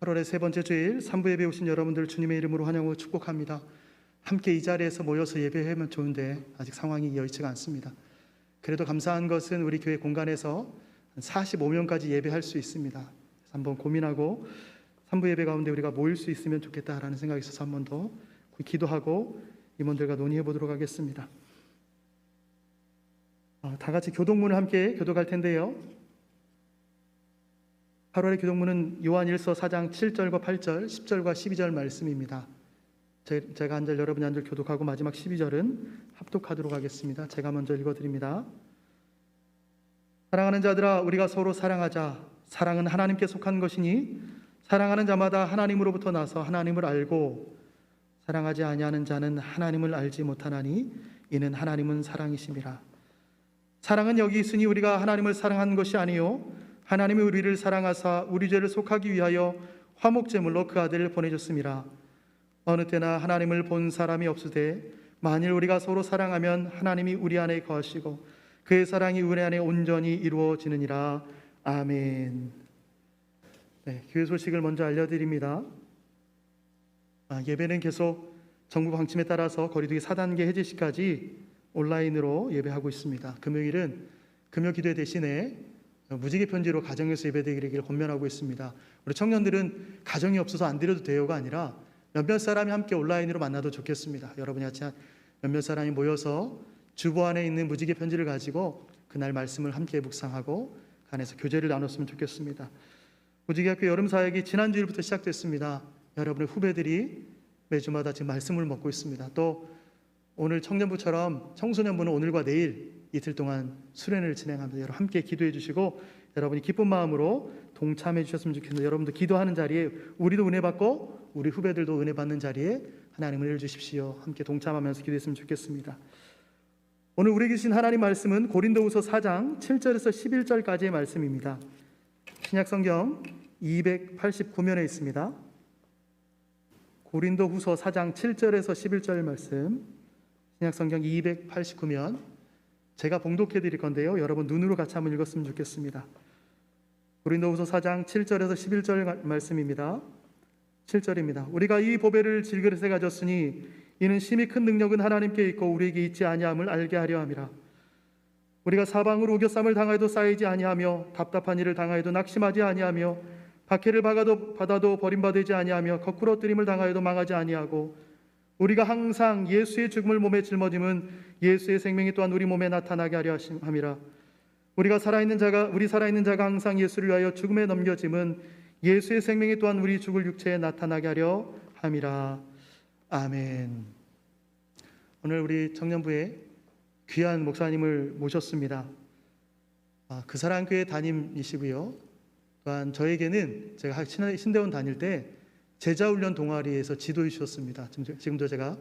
8월의 세 번째 주일 3부 예배 오신 여러분들 주님의 이름으로 환영하고 축복합니다. 함께 이 자리에서 모여서 예배하면 좋은데 아직 상황이 여의치가 않습니다. 그래도 감사한 것은 우리 교회 공간에서 45명까지 예배할 수 있습니다. 그래서 한번 고민하고 3부 예배 가운데 우리가 모일 수 있으면 좋겠다라는 생각이 있어서 한 번 더 기도하고 임원들과 논의해 보도록 하겠습니다. 다 같이 교동문을 함께 교독할 텐데요. 8월의 교동문은 요한일서 4장 7절과 8절, 10절과 12절 말씀입니다. 제가 한 절, 여러분이 한 절 교독하고 마지막 12절은 합독하도록 하겠습니다. 제가 먼저 읽어드립니다. 사랑하는 자들아, 우리가 서로 사랑하자. 사랑은 하나님께 속한 것이니 사랑하는 자마다 하나님으로부터 나서 하나님을 알고 사랑하지 아니하는 자는 하나님을 알지 못하나니 이는 하나님은 사랑이심이라. 사랑은 여기 있으니 우리가 하나님을 사랑한 것이 아니요 하나님이 우리를 사랑하사 우리 죄를 속하기 위하여 화목제물로 그 아들을 보내줬음이라. 어느 때나 하나님을 본 사람이 없으되 만일 우리가 서로 사랑하면 하나님이 우리 안에 거하시고 그의 사랑이 우리 안에 온전히 이루어지느니라. 아멘. 네, 교회 소식을 먼저 알려드립니다. 예배는 계속 정부 방침에 따라서 거리두기 4단계 해제 시까지 온라인으로 예배하고 있습니다. 금요일은 금요 기도 대신에 무지개 편지로 가정에서 예배드리기를 권면하고 있습니다. 우리 청년들은 가정이 없어서 안 드려도 돼요가 아니라 몇몇 사람이 함께 온라인으로 만나도 좋겠습니다. 여러분이 같이 몇몇 사람이 모여서 주보 안에 있는 무지개 편지를 가지고 그날 말씀을 함께 묵상하고 그 안에서 교제를 나눴으면 좋겠습니다. 무지개학교 여름사역이 지난주일부터 시작됐습니다. 여러분의 후배들이 매주마다 지금 말씀을 먹고 있습니다. 또 오늘 청년부처럼 청소년부는 오늘과 내일 이틀 동안 수련회를 진행합니다. 여러분 함께 기도해 주시고 여러분이 기쁜 마음으로 동참해 주셨으면 좋겠습니다. 여러분도 기도하는 자리에 우리도 은혜 받고 우리 후배들도 은혜 받는 자리에 하나님 은혜를 주십시오. 함께 동참하면서 기도했으면 좋겠습니다. 오늘 우리에게 주신 하나님 말씀은 고린도후서 4장 7절에서 11절까지의 말씀입니다. 신약성경 289면에 있습니다. 고린도후서 4장 7절에서 11절 말씀, 신약성경 289면 제가 봉독해 드릴 건데요. 여러분 눈으로 같이 한번 읽었으면 좋겠습니다. 고린도후서 4장 7절에서 11절 말씀입니다. 7절입니다. 우리가 이 보배를 질그릇에 가졌으니 이는 심히 큰 능력은 하나님께 있고 우리에게 있지 아니함을 알게 하려 함이라. 우리가 사방으로 우겨쌈을 당하여도 쌓이지 아니하며 답답한 일을 당하여도 낙심하지 아니하며 박해를 받아도 버림받지 아니하며 거꾸로 뜨림을 당하여도 망하지 아니하고 우리가 항상 예수의 죽음을 몸에 짊어짐은 예수의 생명이 또한 우리 몸에 나타나게 하려 함이라. 우리 살아있는 자가 항상 예수를 위하여 죽음에 넘겨짐은 예수의 생명이 또한 우리 죽을 육체에 나타나게 하려 함이라. 아멘. 오늘 우리 청년부에 귀한 목사님을 모셨습니다. 그 사랑교회 담임이시고요. 또한 저에게는 제가 신대원 다닐 때 제자훈련 동아리에서 지도해 주셨습니다. 지금도 제가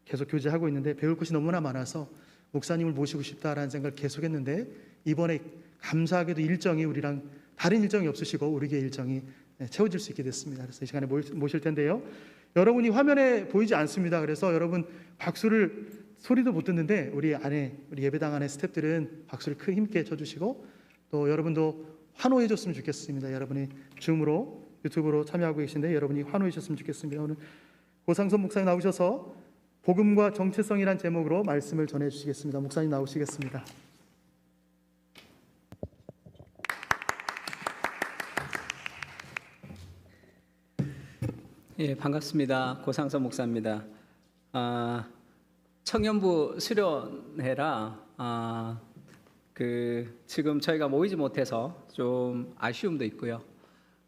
계속 교제하고 있는데 배울 것이 너무나 많아서 목사님을 모시고 싶다라는 생각을 계속했는데 이번에 감사하게도 일정이 우리랑 다른 일정이 없으시고 우리의 일정이 채워질 수 있게 됐습니다. 그래서 이 시간에 모실 텐데요. 여러분이 화면에 보이지 않습니다. 그래서 여러분 박수를 소리도 못 듣는데 우리 예배당 안에 스태프들은 박수를 크게 힘있게 쳐주시고 또 여러분도 환호해 줬으면 좋겠습니다. 여러분이 줌으로 유튜브로 참여하고 계신데 여러분이 환호해 주셨으면 좋겠습니다. 오늘 고상선 목사님 나오셔서 복음과 정체성이란 제목으로 말씀을 전해 주시겠습니다. 목사님 나오시겠습니다. 예, 반갑습니다. 고상선 목사입니다. 청년부 수련회라 지금 저희가 모이지 못해서 좀 아쉬움도 있고요.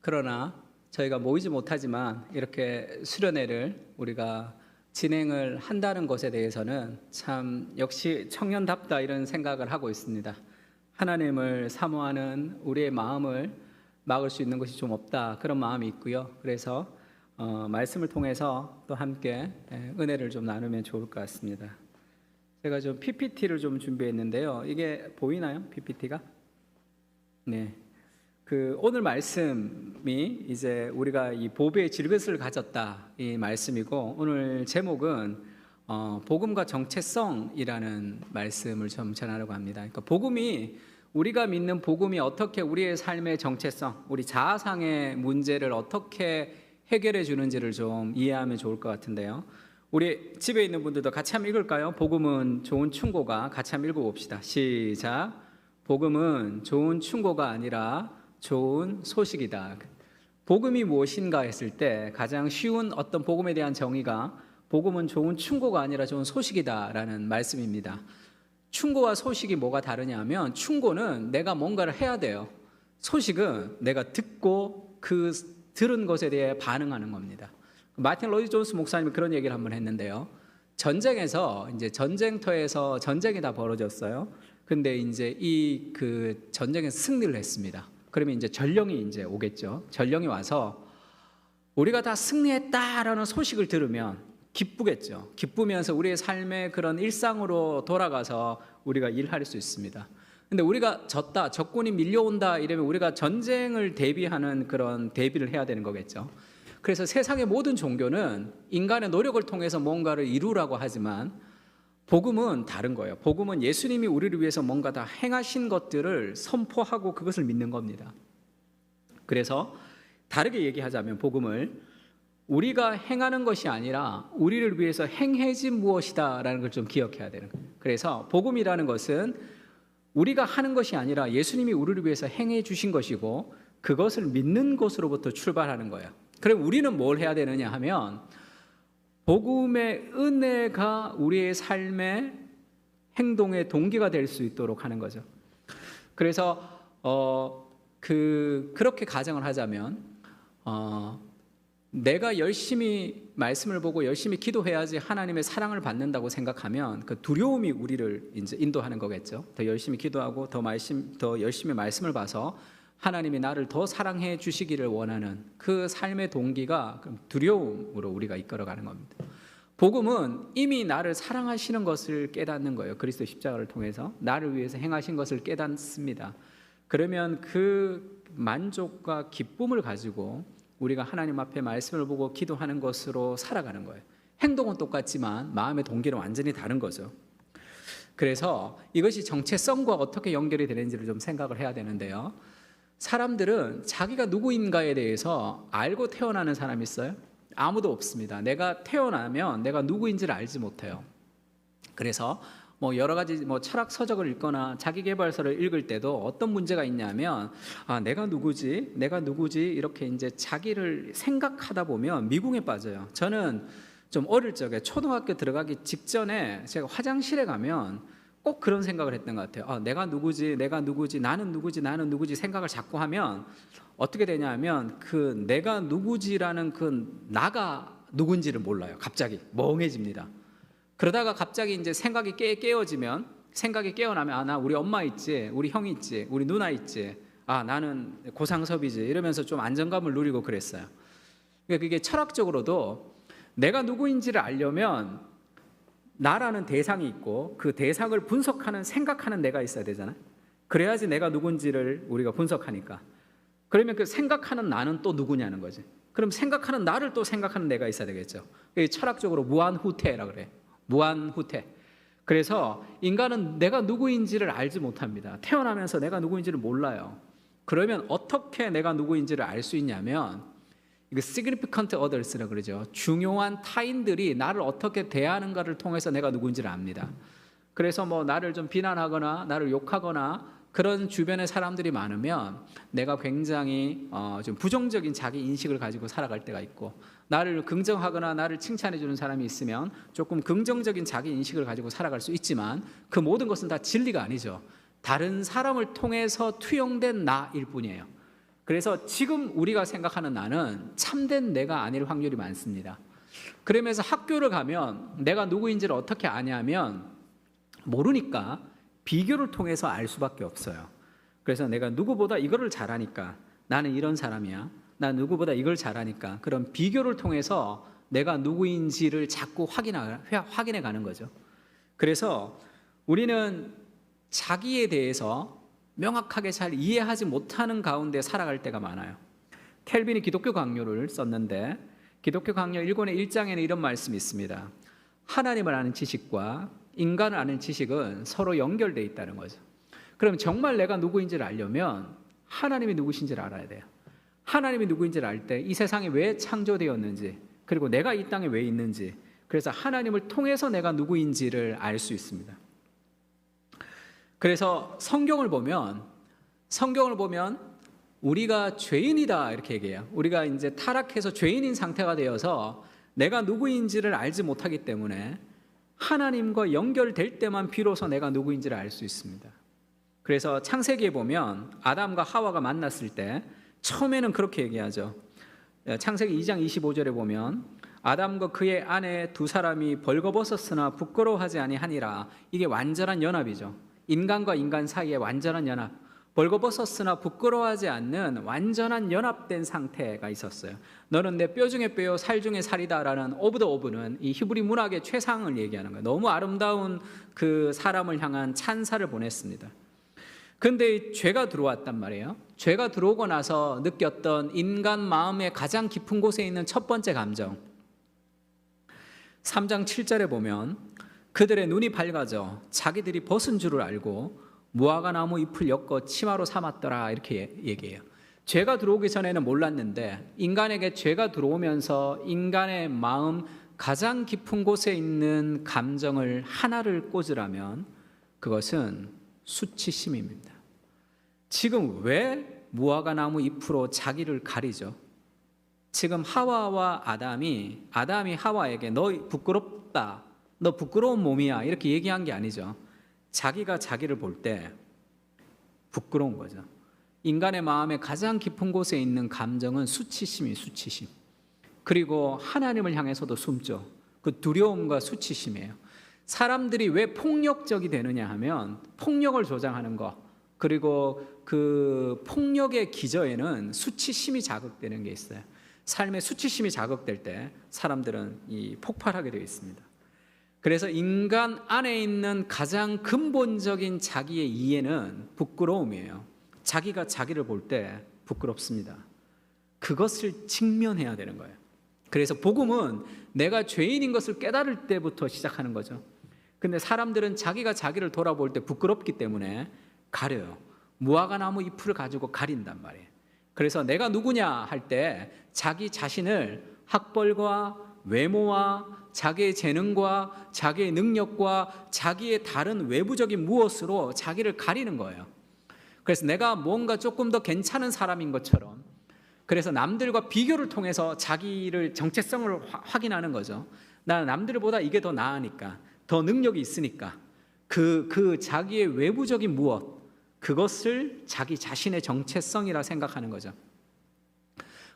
그러나 저희가 모이지 못하지만 이렇게 수련회를 우리가 진행을 한다는 것에 대해서는 참 역시 청년답다 이런 생각을 하고 있습니다. 하나님을 사모하는 우리의 마음을 막을 수 있는 것이 좀 없다 그런 마음이 있고요. 그래서 말씀을 통해서 또 함께 은혜를 좀 나누면 좋을 것 같습니다. 제가 좀 PPT를 좀 준비했는데요. 이게 보이나요? PPT가? 네. 오늘 말씀이 이제 우리가 이 보배의 질그릇을 가졌다 이 말씀이고 오늘 제목은 복음과 정체성이라는 말씀을 좀 전하려고 합니다. 그러니까 복음이 우리가 믿는 복음이 어떻게 우리의 삶의 정체성, 우리 자아상의 문제를 어떻게 해결해 주는지를 좀 이해하면 좋을 것 같은데요. 우리 집에 있는 분들도 같이 한번 읽을까요? 복음은 좋은 충고가. 같이 한번 읽어봅시다. 시작. 복음은 좋은 충고가 아니라 좋은 소식이다. 복음이 무엇인가 했을 때 가장 쉬운 어떤 복음에 대한 정의가 복음은 좋은 충고가 아니라 좋은 소식이다라는 말씀입니다. 충고와 소식이 뭐가 다르냐 하면 충고는 내가 뭔가를 해야 돼요. 소식은 내가 듣고 그 들은 것에 대해 반응하는 겁니다. 마틴 로이드 존스 목사님이 그런 얘기를 한번 했는데요. 전쟁에서 이제 전쟁터에서 전쟁이 다 벌어졌어요. 근데 이제 이 그 전쟁에서 승리를 했습니다. 그러면 이제 전령이 이제 오겠죠. 전령이 와서 우리가 다 승리했다라는 소식을 들으면 기쁘겠죠. 기쁘면서 우리의 삶의 그런 일상으로 돌아가서 우리가 일할 수 있습니다. 근데 우리가 졌다, 적군이 밀려온다 이러면 우리가 전쟁을 대비하는 그런 대비를 해야 되는 거겠죠. 그래서 세상의 모든 종교는 인간의 노력을 통해서 뭔가를 이루라고 하지만 복음은 다른 거예요. 복음은 예수님이 우리를 위해서 뭔가 다 행하신 것들을 선포하고 그것을 믿는 겁니다. 그래서 다르게 얘기하자면 복음을 우리가 행하는 것이 아니라 우리를 위해서 행해진 무엇이다라는 걸 좀 기억해야 되는 거예요. 그래서 복음이라는 것은 우리가 하는 것이 아니라 예수님이 우리를 위해서 행해 주신 것이고 그것을 믿는 것으로부터 출발하는 거예요. 그럼 우리는 뭘 해야 되느냐 하면 복음의 은혜가 우리의 삶의 행동의 동기가 될 수 있도록 하는 거죠. 그래서 그렇게 가정을 하자면 내가 열심히 말씀을 보고 열심히 기도해야지 하나님의 사랑을 받는다고 생각하면 그 두려움이 우리를 이제 인도하는 거겠죠. 더 열심히 기도하고 더 열심히 말씀을 봐서 하나님이 나를 더 사랑해 주시기를 원하는 그 삶의 동기가 두려움으로 우리가 이끌어가는 겁니다. 복음은 이미 나를 사랑하시는 것을 깨닫는 거예요. 그리스도 십자가를 통해서 나를 위해서 행하신 것을 깨닫습니다. 그러면 그 만족과 기쁨을 가지고 우리가 하나님 앞에 말씀을 보고 기도하는 것으로 살아가는 거예요. 행동은 똑같지만 마음의 동기는 완전히 다른 거죠. 그래서 이것이 정체성과 어떻게 연결이 되는지를 좀 생각을 해야 되는데요. 사람들은 자기가 누구인가에 대해서 알고 태어나는 사람이 있어요? 아무도 없습니다. 내가 태어나면 내가 누구인지를 알지 못해요. 그래서 여러 가지 철학 서적을 읽거나 자기계발서를 읽을 때도 어떤 문제가 있냐면 내가 누구지 이렇게 이제 자기를 생각하다 보면 미궁에 빠져요. 저는 좀 어릴 적에 초등학교 들어가기 직전에 제가 화장실에 가면 꼭 그런 생각을 했던 것 같아요. 내가 누구지, 나는 누구지 생각을 자꾸 하면 어떻게 되냐면 그 내가 누구지라는 그 나가 누군지를 몰라요. 갑자기 멍해집니다. 그러다가 갑자기 이제 생각이 깨어지면 생각이 깨어나면 나 우리 엄마 있지, 우리 형이 있지, 우리 누나 있지, 나는 고상섭이지 이러면서 좀 안정감을 누리고 그랬어요. 그러니까 그게 철학적으로도 내가 누구인지를 알려면 나라는 대상이 있고 그 대상을 분석하는 생각하는 내가 있어야 되잖아요. 그래야지 내가 누군지를 우리가 분석하니까. 그러면 그 생각하는 나는 또 누구냐는 거지. 그럼 생각하는 나를 또 생각하는 내가 있어야 되겠죠. 철학적으로 무한후퇴라 그래. 무한후퇴. 그래서 인간은 내가 누구인지를 알지 못합니다. 태어나면서 내가 누구인지를 몰라요. 그러면 어떻게 내가 누구인지를 알 수 있냐면 이거 significant others라고 그러죠. 중요한 타인들이 나를 어떻게 대하는가를 통해서 내가 누구인지를 압니다. 그래서 나를 좀 비난하거나 나를 욕하거나 그런 주변에 사람들이 많으면 내가 굉장히 좀 부정적인 자기 인식을 가지고 살아갈 때가 있고 나를 긍정하거나 나를 칭찬해 주는 사람이 있으면 조금 긍정적인 자기 인식을 가지고 살아갈 수 있지만 그 모든 것은 다 진리가 아니죠. 다른 사람을 통해서 투영된 나일 뿐이에요. 그래서 지금 우리가 생각하는 나는 참된 내가 아닐 확률이 많습니다. 그러면서 학교를 가면 내가 누구인지를 어떻게 아냐면 모르니까 비교를 통해서 알 수밖에 없어요. 그래서 내가 누구보다 이거를 잘하니까 나는 이런 사람이야. 나 누구보다 이걸 잘하니까 그런 비교를 통해서 내가 누구인지를 자꾸 확인해 가는 거죠. 그래서 우리는 자기에 대해서 명확하게 잘 이해하지 못하는 가운데 살아갈 때가 많아요. 켈빈이 기독교 강요를 썼는데 기독교 강요 1권의 1장에는 이런 말씀이 있습니다. 하나님을 아는 지식과 인간을 아는 지식은 서로 연결되어 있다는 거죠. 그럼 정말 내가 누구인지를 알려면 하나님이 누구신지를 알아야 돼요. 하나님이 누구인지를 알 때 이 세상이 왜 창조되었는지, 그리고 내가 이 땅에 왜 있는지, 그래서 하나님을 통해서 내가 누구인지를 알 수 있습니다. 그래서 성경을 보면 우리가 죄인이다 이렇게 얘기해요. 우리가 이제 타락해서 죄인인 상태가 되어서 내가 누구인지를 알지 못하기 때문에 하나님과 연결될 때만 비로소 내가 누구인지를 알 수 있습니다. 그래서 창세기에 보면 아담과 하와가 만났을 때 처음에는 그렇게 얘기하죠. 창세기 2장 25절에 보면 아담과 그의 아내 두 사람이 벌거벗었으나 부끄러워하지 아니하니라. 이게 완전한 연합이죠. 인간과 인간 사이의 완전한 연합. 벌거벗었으나 부끄러워하지 않는 완전한 연합된 상태가 있었어요. 너는 내 뼈 중에 뼈요 살 중에 살이다라는 오브 더 오브는 이 히브리 문학의 최상을 얘기하는 거예요. 너무 아름다운 그 사람을 향한 찬사를 보냈습니다. 근데 죄가 들어왔단 말이에요. 죄가 들어오고 나서 느꼈던 인간 마음의 가장 깊은 곳에 있는 첫 번째 감정, 3장 7절에 보면 그들의 눈이 밝아져 자기들이 벗은 줄을 알고 무화과 나무 잎을 엮어 치마로 삼았더라 이렇게 얘기해요. 죄가 들어오기 전에는 몰랐는데 인간에게 죄가 들어오면서 인간의 마음 가장 깊은 곳에 있는 감정을 하나를 꽂으라면 그것은 수치심입니다. 지금 왜 무화과 나무 잎으로 자기를 가리죠? 지금 하와와 아담이 하와에게 너 부끄럽다, 너 부끄러운 몸이야 이렇게 얘기한 게 아니죠. 자기가 자기를 볼 때 부끄러운 거죠. 인간의 마음의 가장 깊은 곳에 있는 감정은 수치심이 수치심. 그리고 하나님을 향해서도 숨죠. 그 두려움과 수치심이에요. 사람들이 왜 폭력적이 되느냐 하면 폭력을 조장하는 것, 그리고 그 폭력의 기저에는 수치심이 자극되는 게 있어요. 삶의 수치심이 자극될 때 사람들은 폭발하게 되어 있습니다. 그래서 인간 안에 있는 가장 근본적인 자기의 이해는 부끄러움이에요. 자기가 자기를 볼 때 부끄럽습니다. 그것을 직면해야 되는 거예요. 그래서 복음은 내가 죄인인 것을 깨달을 때부터 시작하는 거죠. 근데 사람들은 자기가 자기를 돌아볼 때 부끄럽기 때문에 가려요. 무화과 나무 잎을 가지고 가린단 말이에요. 그래서 내가 누구냐 할 때 자기 자신을 학벌과 외모와 자기의 재능과 자기의 능력과 자기의 다른 외부적인 무엇으로 자기를 가리는 거예요. 그래서 내가 뭔가 조금 더 괜찮은 사람인 것처럼, 그래서 남들과 비교를 통해서 자기를 정체성을 확인하는 거죠. 나는 남들보다 이게 더 나으니까, 더 능력이 있으니까 그 자기의 외부적인 무엇, 그것을 자기 자신의 정체성이라 생각하는 거죠.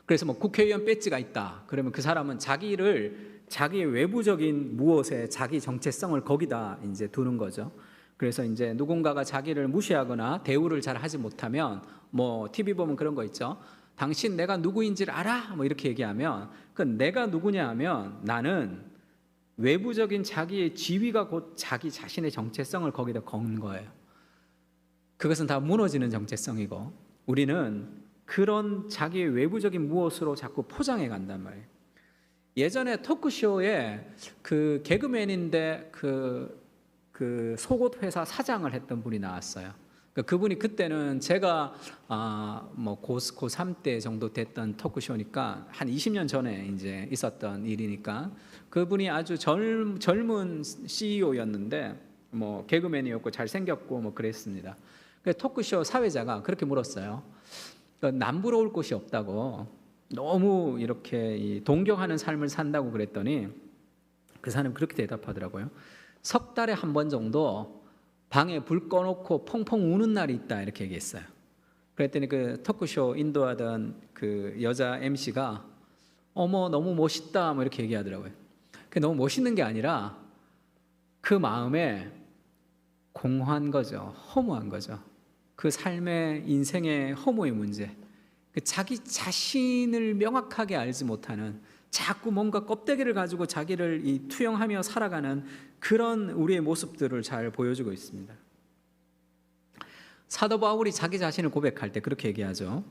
그래서 뭐 국회의원 배지가 있다 그러면 그 사람은 자기의 외부적인 무엇에 자기 정체성을 거기다 이제 두는 거죠. 그래서 이제 누군가가 자기를 무시하거나 대우를 잘 하지 못하면 뭐 TV 보면 그런 거 있죠. 당신 내가 누구인지를 알아? 뭐 이렇게 얘기하면 그 내가 누구냐 하면 나는 외부적인 자기의 지위가 곧 자기 자신의 정체성을 거기다 건 거예요. 그것은 다 무너지는 정체성이고 우리는 그런 자기의 외부적인 무엇으로 자꾸 포장해 간단 말이에요. 예전에 토크쇼에 그 개그맨인데 그 속옷 회사 사장을 했던 분이 나왔어요. 그분이 그때는 제가 뭐 고3 때 정도 됐던 토크쇼니까 한 20년 전에 이제 있었던 일이니까 그분이 아주 젊은 CEO였는데 뭐 개그맨이었고 잘생겼고 뭐 그랬습니다. 토크쇼 사회자가 그렇게 물었어요. 남부러울 곳이 없다고, 너무 이렇게 동경하는 삶을 산다고 그랬더니 그 사람이 그렇게 대답하더라고요. 석 달에 한 번 정도 방에 불 꺼놓고 펑펑 우는 날이 있다 이렇게 얘기했어요. 그랬더니 그 토크쇼 인도하던 그 여자 MC가 어머 너무 멋있다 뭐 이렇게 얘기하더라고요. 그게 너무 멋있는 게 아니라 그 마음에 공허한 거죠. 허무한 거죠. 그 삶의 인생의 허무의 문제, 그 자기 자신을 명확하게 알지 못하는, 자꾸 뭔가 껍데기를 가지고 자기를 투영하며 살아가는 그런 우리의 모습들을 잘 보여주고 있습니다. 사도 바울이 자기 자신을 고백할 때 그렇게 얘기하죠.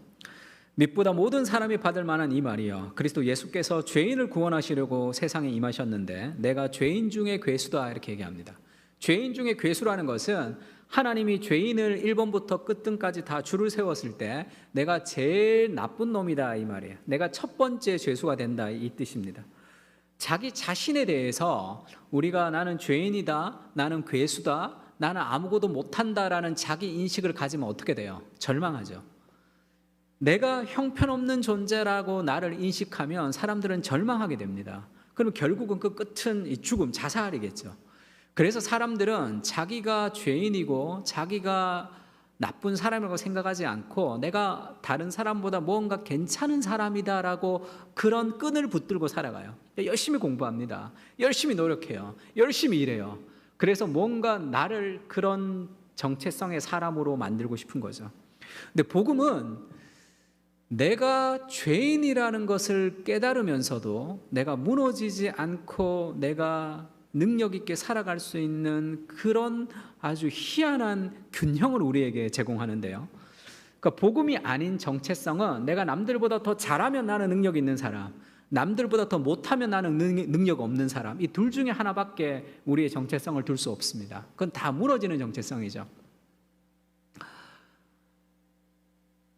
밑보다 모든 사람이 받을 만한 이 말이여, 그리스도 예수께서 죄인을 구원하시려고 세상에 임하셨는데 내가 죄인 중에 괴수다 이렇게 얘기합니다. 죄인 중에 괴수라는 것은 하나님이 죄인을 1번부터 끝등까지 다 줄을 세웠을 때 내가 제일 나쁜 놈이다 이 말이에요. 내가 첫 번째 죄수가 된다 이 뜻입니다. 자기 자신에 대해서 우리가 나는 죄인이다, 나는 괴수다, 나는 아무것도 못한다라는 자기 인식을 가지면 어떻게 돼요? 절망하죠. 내가 형편없는 존재라고 나를 인식하면 사람들은 절망하게 됩니다. 그럼 결국은 그 끝은 이 죽음, 자살이겠죠. 그래서 사람들은 자기가 죄인이고 자기가 나쁜 사람이라고 생각하지 않고 내가 다른 사람보다 뭔가 괜찮은 사람이다라고 그런 끈을 붙들고 살아가요. 열심히 공부합니다. 열심히 노력해요. 열심히 일해요. 그래서 뭔가 나를 그런 정체성의 사람으로 만들고 싶은 거죠. 근데 복음은 내가 죄인이라는 것을 깨달으면서도 내가 무너지지 않고 내가 능력 있게 살아갈 수 있는 그런 아주 희한한 균형을 우리에게 제공하는데요. 그러니까 복음이 아닌 정체성은 내가 남들보다 더 잘하면 나는 능력 있는 사람, 남들보다 더 못하면 나는 능력 없는 사람, 이 둘 중에 하나밖에 우리의 정체성을 둘 수 없습니다. 그건 다 무너지는 정체성이죠.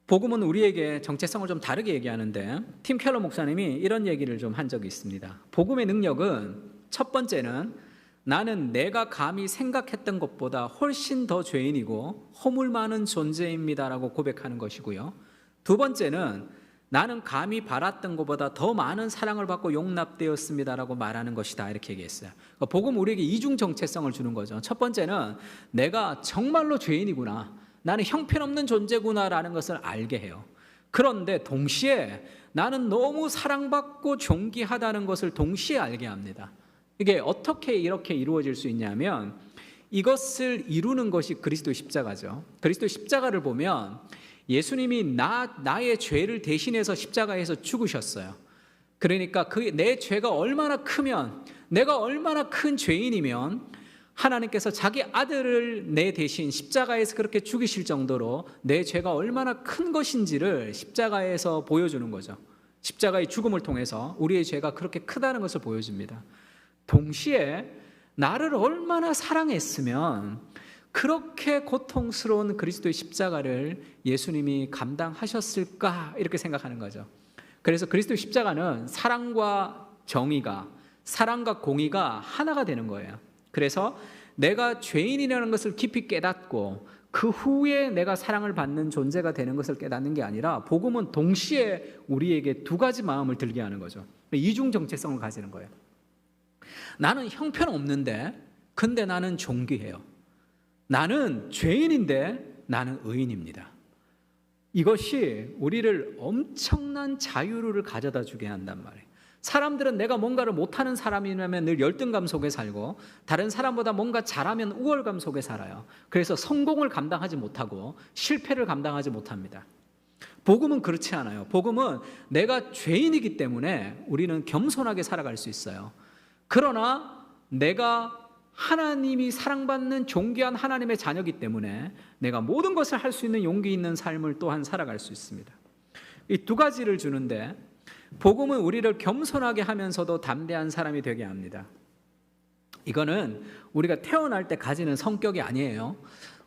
복음은 우리에게 정체성을 좀 다르게 얘기하는데 팀 켈러 목사님이 이런 얘기를 좀 한 적이 있습니다. 복음의 능력은 첫 번째는 나는 내가 감히 생각했던 것보다 훨씬 더 죄인이고 허물 많은 존재입니다라고 고백하는 것이고요. 두 번째는 나는 감히 바랐던 것보다 더 많은 사랑을 받고 용납되었습니다라고 말하는 것이다 이렇게 얘기했어요. 그러니까 복음 우리에게 이중 정체성을 주는 거죠. 첫 번째는 내가 정말로 죄인이구나, 나는 형편없는 존재구나라는 것을 알게 해요. 그런데 동시에 나는 너무 사랑받고 존귀하다는 것을 동시에 알게 합니다. 이게 어떻게 이렇게 이루어질 수 있냐면 이것을 이루는 것이 그리스도 십자가죠. 그리스도 십자가를 보면 예수님이 나의 죄를 대신해서 십자가에서 죽으셨어요. 그러니까 내 죄가 얼마나 크면, 내가 얼마나 큰 죄인이면 하나님께서 자기 아들을 내 대신 십자가에서 그렇게 죽이실 정도로 내 죄가 얼마나 큰 것인지를 십자가에서 보여주는 거죠. 십자가의 죽음을 통해서 우리의 죄가 그렇게 크다는 것을 보여줍니다. 동시에 나를 얼마나 사랑했으면 그렇게 고통스러운 그리스도의 십자가를 예수님이 감당하셨을까 이렇게 생각하는 거죠. 그래서 그리스도의 십자가는 사랑과 정의가, 사랑과 공의가 하나가 되는 거예요. 그래서 내가 죄인이라는 것을 깊이 깨닫고 그 후에 내가 사랑을 받는 존재가 되는 것을 깨닫는 게 아니라 복음은 동시에 우리에게 두 가지 마음을 들게 하는 거죠. 이중 정체성을 가지는 거예요. 나는 형편없는데 근데 나는 존귀해요. 나는 죄인인데 나는 의인입니다. 이것이 우리를 엄청난 자유를 가져다 주게 한단 말이에요. 사람들은 내가 뭔가를 못하는 사람이라면 늘 열등감 속에 살고 다른 사람보다 뭔가 잘하면 우월감 속에 살아요. 그래서 성공을 감당하지 못하고 실패를 감당하지 못합니다. 복음은 그렇지 않아요. 복음은 내가 죄인이기 때문에 우리는 겸손하게 살아갈 수 있어요. 그러나 내가 하나님이 사랑받는 존귀한 하나님의 자녀이기 때문에 내가 모든 것을 할 수 있는 용기 있는 삶을 또한 살아갈 수 있습니다. 이 두 가지를 주는데 복음은 우리를 겸손하게 하면서도 담대한 사람이 되게 합니다. 이거는 우리가 태어날 때 가지는 성격이 아니에요.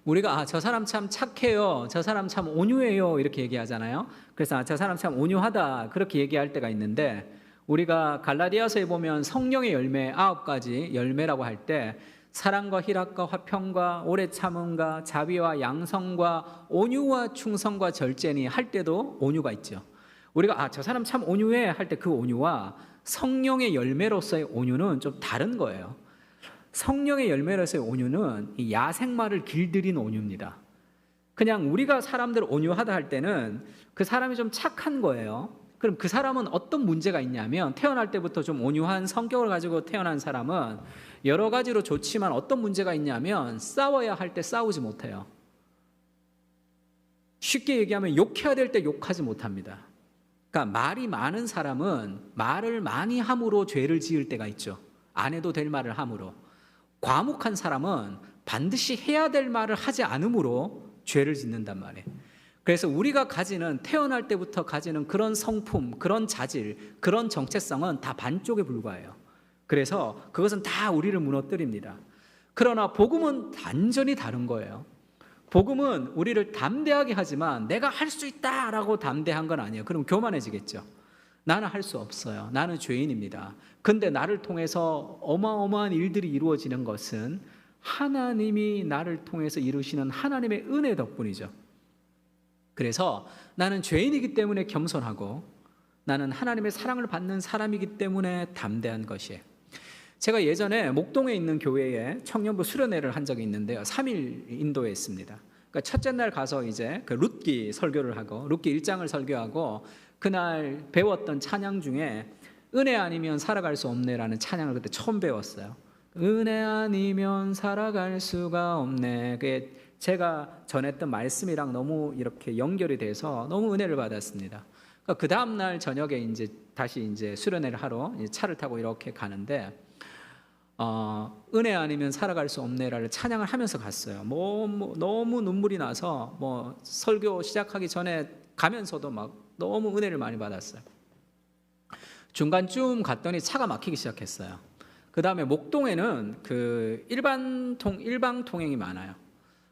우리가 저 사람 참 착해요, 저 사람 참 온유해요 이렇게 얘기하잖아요. 그래서 저 사람 참 온유하다 그렇게 얘기할 때가 있는데 우리가 갈라디아서에 보면 성령의 열매 9가지 열매라고 할 때 사랑과 희락과 화평과 오래 참음과 자비와 양성과 온유와 충성과 절제니 할 때도 온유가 있죠. 우리가 저 사람 참 온유해 할 때 그 온유와 성령의 열매로서의 온유는 좀 다른 거예요. 성령의 열매로서의 온유는 이 야생마를 길들인 온유입니다. 그냥 우리가 사람들 온유하다 할 때는 그 사람이 좀 착한 거예요. 그럼 그 사람은 어떤 문제가 있냐면 태어날 때부터 좀 온유한 성격을 가지고 태어난 사람은 여러 가지로 좋지만 어떤 문제가 있냐면 싸워야 할 때 싸우지 못해요. 쉽게 얘기하면 욕해야 될 때 욕하지 못합니다. 그러니까 말이 많은 사람은 말을 많이 함으로 죄를 지을 때가 있죠. 안 해도 될 말을 함으로. 과묵한 사람은 반드시 해야 될 말을 하지 않음으로 죄를 짓는단 말이에요. 그래서 우리가 가지는 태어날 때부터 가지는 그런 성품, 그런 자질, 그런 정체성은 다 반쪽에 불과해요. 그래서 그것은 다 우리를 무너뜨립니다. 그러나 복음은 완전히 다른 거예요. 복음은 우리를 담대하게 하지만 내가 할 수 있다라고 담대한 건 아니에요. 그럼 교만해지겠죠. 나는 할 수 없어요. 나는 죄인입니다. 근데 나를 통해서 어마어마한 일들이 이루어지는 것은 하나님이 나를 통해서 이루시는 하나님의 은혜 덕분이죠. 그래서 나는 죄인이기 때문에 겸손하고 나는 하나님의 사랑을 받는 사람이기 때문에 담대한 것이에요. 제가 예전에 목동에 있는 교회에 청년부 수련회를 한 적이 있는데요. 3일 인도했습니다. 그러니까 첫째 날 가서 이제 그 룻기 설교를 하고 룻기 1장을 설교하고 그날 배웠던 찬양 중에 은혜 아니면 살아갈 수 없네라는 찬양을 그때 처음 배웠어요. 은혜 아니면 살아갈 수가 없네. 그게 제가 전했던 말씀이랑 너무 이렇게 연결이 돼서 너무 은혜를 받았습니다. 그러니까 그 다음 날 저녁에 이제 다시 이제 수련회를 하러 차를 타고 이렇게 가는데 은혜 아니면 살아갈 수 없네라를 찬양을 하면서 갔어요. 너무 눈물이 나서 설교 시작하기 전에 가면서도 막 너무 은혜를 많이 받았어요. 중간쯤 갔더니 차가 막히기 시작했어요. 그 다음에 목동에는 그 일방 통행이 많아요.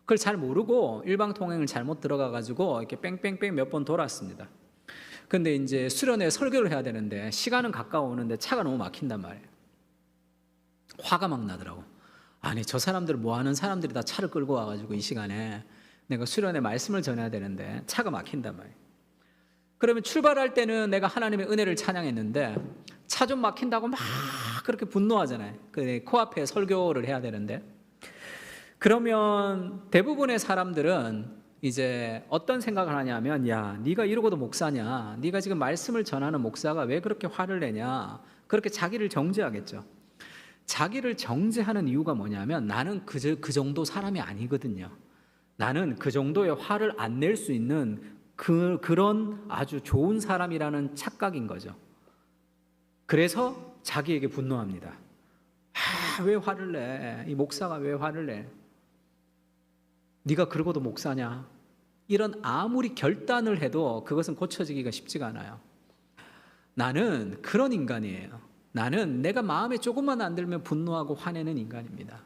그걸 잘 모르고 일방 통행을 잘못 들어가가지고 이렇게 뺑뺑뺑 몇 번 돌았습니다. 근데 이제 수련회 설교를 해야 되는데 시간은 가까워오는데 차가 너무 막힌단 말이에요. 화가 막 나더라고. 아니 저 사람들 뭐 하는 사람들이 다 차를 끌고 와가지고 이 시간에 내가 수련회 말씀을 전해야 되는데 차가 막힌단 말이에요. 그러면 출발할 때는 내가 하나님의 은혜를 찬양했는데 차 좀 막힌다고 막 그렇게 분노하잖아요. 코앞에 설교를 해야 되는데 그러면 대부분의 사람들은 이제 어떤 생각을 하냐면 야 네가 이러고도 목사냐, 네가 지금 말씀을 전하는 목사가 왜 그렇게 화를 내냐, 그렇게 자기를 정죄하겠죠. 자기를 정죄하는 이유가 뭐냐면 나는 그 정도 사람이 아니거든요. 나는 그 정도의 화를 안 낼 수 있는 그런 아주 좋은 사람이라는 착각인 거죠. 그래서 자기에게 분노합니다. 왜 화를 내? 이 목사가 왜 화를 내? 네가 그러고도 목사냐? 이런 아무리 결단을 해도 그것은 고쳐지기가 쉽지가 않아요. 나는 그런 인간이에요. 나는 내가 마음에 조금만 안 들면 분노하고 화내는 인간입니다.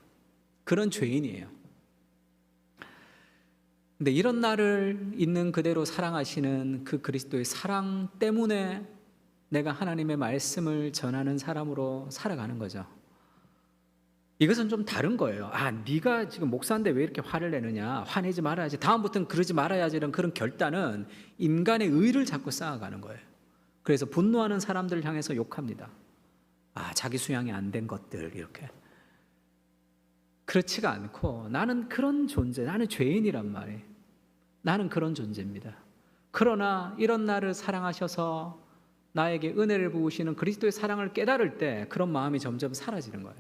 그런 죄인이에요. 근데 이런 나를 있는 그대로 사랑하시는 그 그리스도의 사랑 때문에 내가 하나님의 말씀을 전하는 사람으로 살아가는 거죠. 이것은 좀 다른 거예요. 네가 지금 목사인데 왜 이렇게 화를 내느냐, 화내지 말아야지, 다음부터는 그러지 말아야지, 이런 그런 결단은 인간의 의를 자꾸 쌓아가는 거예요. 그래서 분노하는 사람들을 향해서 욕합니다. 자기 수양이 안 된 것들, 이렇게. 그렇지가 않고 나는 그런 존재, 나는 죄인이란 말이에요. 나는 그런 존재입니다. 그러나 이런 나를 사랑하셔서 나에게 은혜를 부으시는 그리스도의 사랑을 깨달을 때 그런 마음이 점점 사라지는 거예요.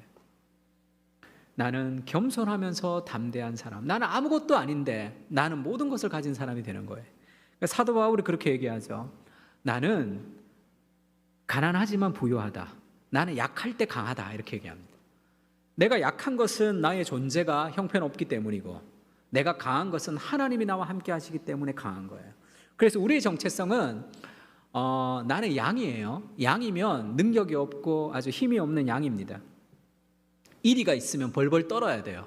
나는 겸손하면서 담대한 사람, 나는 아무것도 아닌데 나는 모든 것을 가진 사람이 되는 거예요. 그러니까 사도 바울이 그렇게 얘기하죠. 나는 가난하지만 부유하다, 나는 약할 때 강하다, 이렇게 얘기합니다. 내가 약한 것은 나의 존재가 형편없기 때문이고 내가 강한 것은 하나님이 나와 함께 하시기 때문에 강한 거예요. 그래서 우리의 정체성은 나는 양이에요. 양이면 능력이 없고 아주 힘이 없는 양입니다. 이리가 있으면 벌벌 떨어야 돼요.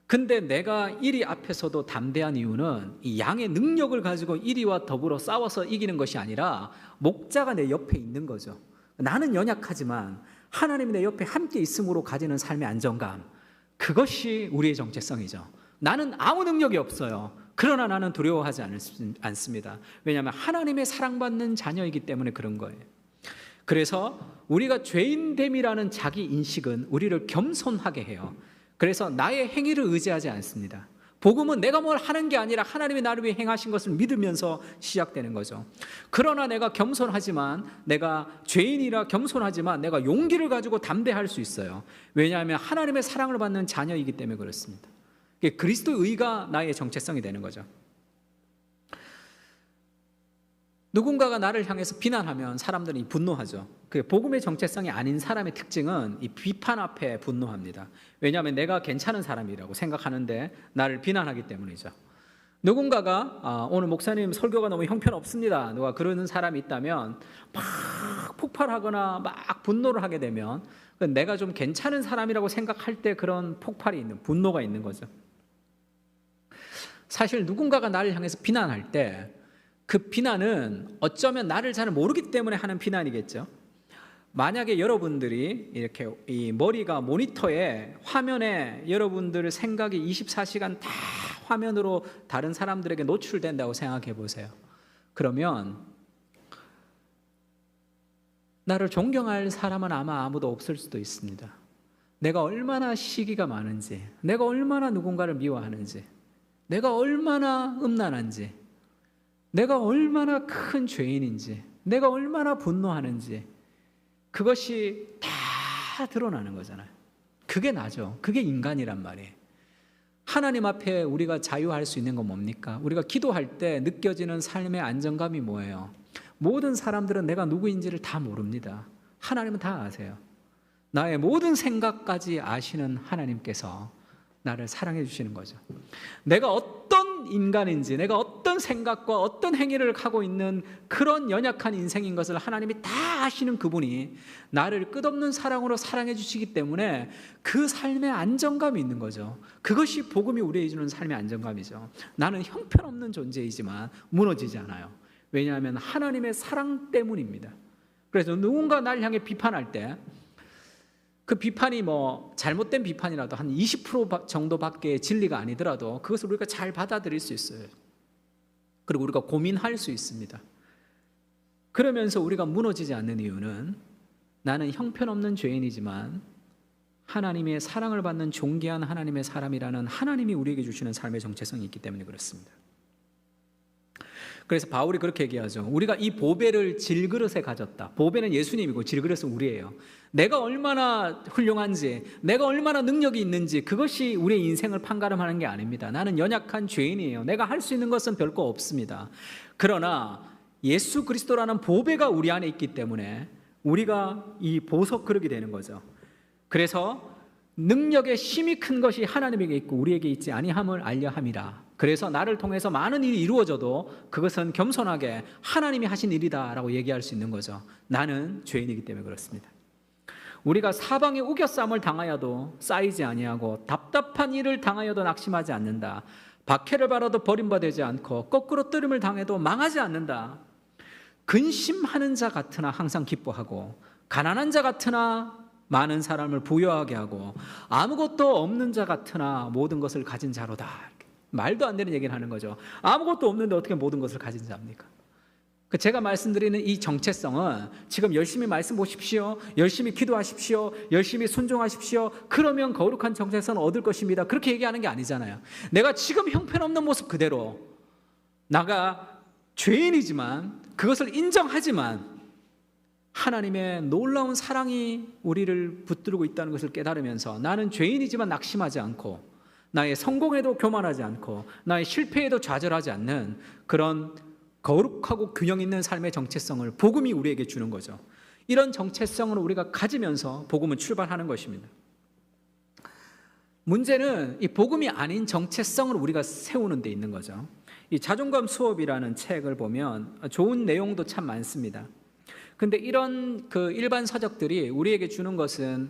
근데 내가 이리 앞에서도 담대한 이유는 이 양의 능력을 가지고 이리와 더불어 싸워서 이기는 것이 아니라 목자가 내 옆에 있는 거죠. 나는 연약하지만 하나님이 내 옆에 함께 있음으로 가지는 삶의 안정감, 그것이 우리의 정체성이죠. 나는 아무 능력이 없어요. 그러나 나는 두려워하지 않습니다. 왜냐하면 하나님의 사랑받는 자녀이기 때문에 그런 거예요. 그래서 우리가 죄인됨이라는 자기 인식은 우리를 겸손하게 해요. 그래서 나의 행위를 의지하지 않습니다. 복음은 내가 뭘 하는 게 아니라 하나님이 나를 위해 행하신 것을 믿으면서 시작되는 거죠. 그러나 내가 겸손하지만, 내가 죄인이라 겸손하지만 내가 용기를 가지고 담대할 수 있어요. 왜냐하면 하나님의 사랑을 받는 자녀이기 때문에 그렇습니다. 그리스도의 의가 나의 정체성이 되는 거죠. 누군가가 나를 향해서 비난하면 사람들이 분노하죠. 그 복음의 정체성이 아닌 사람의 특징은 이 비판 앞에 분노합니다. 왜냐하면 내가 괜찮은 사람이라고 생각하는데 나를 비난하기 때문이죠. 누군가가 오늘 목사님 설교가 너무 형편없습니다, 누가 그러는 사람이 있다면 막 폭발하거나 막 분노를 하게 되면 내가 좀 괜찮은 사람이라고 생각할 때 그런 폭발이 있는, 분노가 있는 거죠. 사실 누군가가 나를 향해서 비난할 때 그 비난은 어쩌면 나를 잘 모르기 때문에 하는 비난이겠죠. 만약에 여러분들이 이렇게 이 머리가 모니터에 화면에 여러분들의 생각이 24시간 다 화면으로 다른 사람들에게 노출된다고 생각해 보세요. 그러면 나를 존경할 사람은 아마 아무도 없을 수도 있습니다. 내가 얼마나 시기가 많은지, 내가 얼마나 누군가를 미워하는지, 내가 얼마나 음란한지, 내가 얼마나 큰 죄인인지, 내가 얼마나 분노하는지, 그것이 다 드러나는 거잖아요. 그게 나죠. 그게 인간이란 말이에요. 하나님 앞에 우리가 자유할 수 있는 건 뭡니까? 우리가 기도할 때 느껴지는 삶의 안정감이 뭐예요? 모든 사람들은 내가 누구인지를 다 모릅니다. 하나님은 다 아세요. 나의 모든 생각까지 아시는 하나님께서 나를 사랑해 주시는 거죠. 내가 어떤 인간인지, 내가 어떤 생각과 어떤 행위를 하고 있는 그런 연약한 인생인 것을 하나님이 다 아시는 그분이 나를 끝없는 사랑으로 사랑해 주시기 때문에 그 삶의 안정감이 있는 거죠. 그것이 복음이 우리에게 주는 삶의 안정감이죠. 나는 형편없는 존재이지만 무너지지 않아요. 왜냐하면 하나님의 사랑 때문입니다. 그래서 누군가 날 향해 비판할 때 그 비판이 뭐 잘못된 비판이라도 한 20% 정도밖에 진리가 아니더라도 그것을 우리가 잘 받아들일 수 있어요. 그리고 우리가 고민할 수 있습니다. 그러면서 우리가 무너지지 않는 이유는 나는 형편없는 죄인이지만 하나님의 사랑을 받는 존귀한 하나님의 사람이라는 하나님이 우리에게 주시는 삶의 정체성이 있기 때문에 그렇습니다. 그래서 바울이 그렇게 얘기하죠. 우리가 이 보배를 질그릇에 가졌다. 보배는 예수님이고 질그릇은 우리예요. 내가 얼마나 훌륭한지, 내가 얼마나 능력이 있는지 그것이 우리의 인생을 판가름하는 게 아닙니다. 나는 연약한 죄인이에요. 내가 할 수 있는 것은 별거 없습니다. 그러나 예수 그리스도라는 보배가 우리 안에 있기 때문에 우리가 이 보석 그릇이 되는 거죠. 그래서 능력의 힘이 큰 것이 하나님에게 있고 우리에게 있지 아니함을 알려 함이라. 그래서 나를 통해서 많은 일이 이루어져도 그것은 겸손하게 하나님이 하신 일이다라고 얘기할 수 있는 거죠. 나는 죄인이기 때문에 그렇습니다. 우리가 사방에 우겨쌈을 당하여도 쌓이지 아니하고 답답한 일을 당하여도 낙심하지 않는다. 박해를 받아도 버림받지 않고 거꾸로 뜨림을 당해도 망하지 않는다. 근심하는 자 같으나 항상 기뻐하고 가난한 자 같으나 많은 사람을 부유하게 하고 아무것도 없는 자 같으나 모든 것을 가진 자로다. 말도 안 되는 얘기를 하는 거죠. 아무것도 없는데 어떻게 모든 것을 가진 자입니까? 제가 말씀드리는 이 정체성은 지금 열심히 말씀 보십시오, 열심히 기도하십시오, 열심히 순종하십시오, 그러면 거룩한 정체성을 얻을 것입니다, 그렇게 얘기하는 게 아니잖아요. 내가 지금 형편없는 모습 그대로 나가 죄인이지만 그것을 인정하지만 하나님의 놀라운 사랑이 우리를 붙들고 있다는 것을 깨달으면서 나는 죄인이지만 낙심하지 않고 나의 성공에도 교만하지 않고 나의 실패에도 좌절하지 않는 그런 거룩하고 균형 있는 삶의 정체성을 복음이 우리에게 주는 거죠. 이런 정체성을 우리가 가지면서 복음은 출발하는 것입니다. 문제는 이 복음이 아닌 정체성을 우리가 세우는 데 있는 거죠. 이 자존감 수업이라는 책을 보면 좋은 내용도 참 많습니다. 근데 이런 그 일반 서적들이 우리에게 주는 것은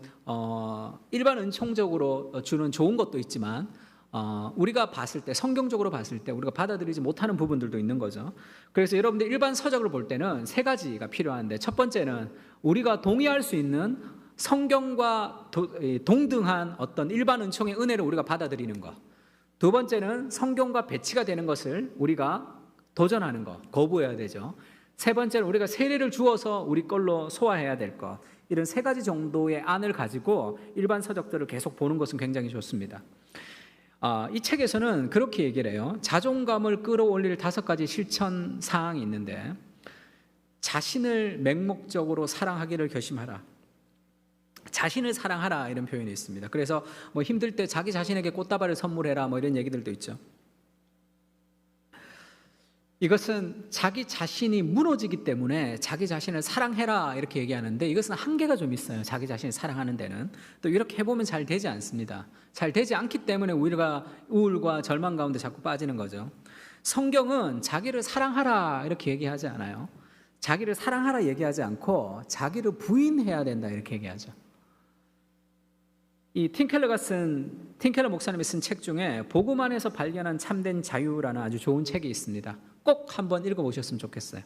일반 은총적으로 주는 좋은 것도 있지만 우리가 봤을 때, 성경적으로 봤을 때 우리가 받아들이지 못하는 부분들도 있는 거죠. 그래서 여러분들 일반 서적을 볼 때는 세 가지가 필요한데, 첫 번째는 우리가 동의할 수 있는 성경과 동등한 어떤 일반 은총의 은혜를 우리가 받아들이는 것. 두 번째는 성경과 배치가 되는 것을 우리가 도전하는 것, 거부해야 되죠. 세 번째는 우리가 세례를 주어서 우리 걸로 소화해야 될 것. 이런 세 가지 정도의 안을 가지고 일반 서적들을 계속 보는 것은 굉장히 좋습니다. 이 책에서는 그렇게 얘기를 해요. 자존감을 끌어올릴 5가지 실천 사항이 있는데, 자신을 맹목적으로 사랑하기를 결심하라. 자신을 사랑하라, 이런 표현이 있습니다. 그래서 뭐 힘들 때 자기 자신에게 꽃다발을 선물해라, 뭐 이런 얘기들도 있죠. 이것은 자기 자신이 무너지기 때문에 자기 자신을 사랑해라 이렇게 얘기하는데, 이것은 한계가 좀 있어요. 자기 자신을 사랑하는 데는 또 이렇게 해보면 잘 되지 않습니다. 잘 되지 않기 때문에 우리가 우울과 절망 가운데 자꾸 빠지는 거죠. 성경은 자기를 사랑하라 이렇게 얘기하지 않아요. 자기를 사랑하라 얘기하지 않고 자기를 부인해야 된다 이렇게 얘기하죠. 이 팀켈러 목사님이 쓴 책 중에 복음 안에서 발견한 참된 자유라는 아주 좋은 책이 있습니다. 꼭 한번 읽어보셨으면 좋겠어요.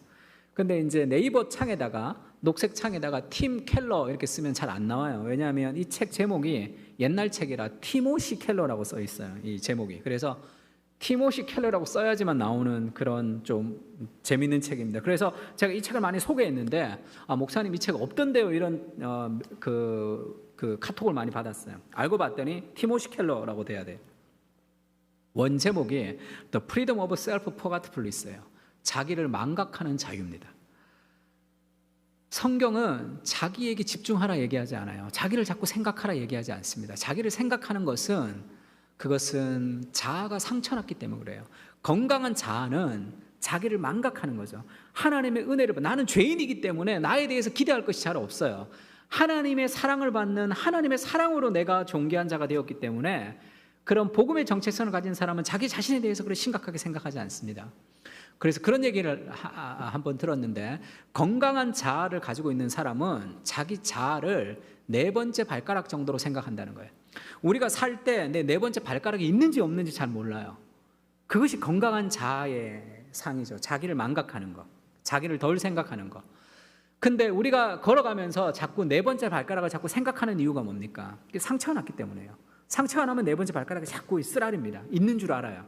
근데 이제 네이버 창에다가 녹색 창에다가 팀 켈러 이렇게 쓰면 잘 안 나와요. 왜냐하면 이 책 제목이 옛날 책이라 티모시 켈러라고 써 있어요. 이 제목이. 그래서 티모시 켈러라고 써야지만 나오는 그런 좀 재밌는 책입니다. 그래서 제가 이 책을 많이 소개했는데 목사님 이 책 없던데요 이런 그 카톡을 많이 받았어요. 알고 봤더니 티모시 켈러라고 돼야 돼요. 원 제목이 The Freedom of Self-Forgetfulness예요. 자기를 망각하는 자유입니다. 성경은 자기에게 집중하라 얘기하지 않아요. 자기를 자꾸 생각하라 얘기하지 않습니다. 자기를 생각하는 그것은 자아가 상처났기 때문에 그래요. 건강한 자아는 자기를 망각하는 거죠. 하나님의 은혜를 나는 죄인이기 때문에 나에 대해서 기대할 것이 잘 없어요. 하나님의 사랑을 받는 하나님의 사랑으로 내가 존귀한 자가 되었기 때문에 그런 복음의 정체성을 가진 사람은 자기 자신에 대해서 그렇게 심각하게 생각하지 않습니다. 그래서 그런 얘기를 한번 들었는데 건강한 자아를 가지고 있는 사람은 자기 자아를 네 번째 발가락 정도로 생각한다는 거예요. 우리가 살 때 내 네 번째 발가락이 있는지 없는지 잘 몰라요. 그것이 건강한 자아의 상이죠. 자기를 망각하는 거, 자기를 덜 생각하는 거. 근데 우리가 걸어가면서 자꾸 네 번째 발가락을 자꾸 생각하는 이유가 뭡니까? 상처가 났기 때문에요. 상처가 나면 네 번째 발가락이 자꾸 쓰라립니다. 있는 줄 알아요.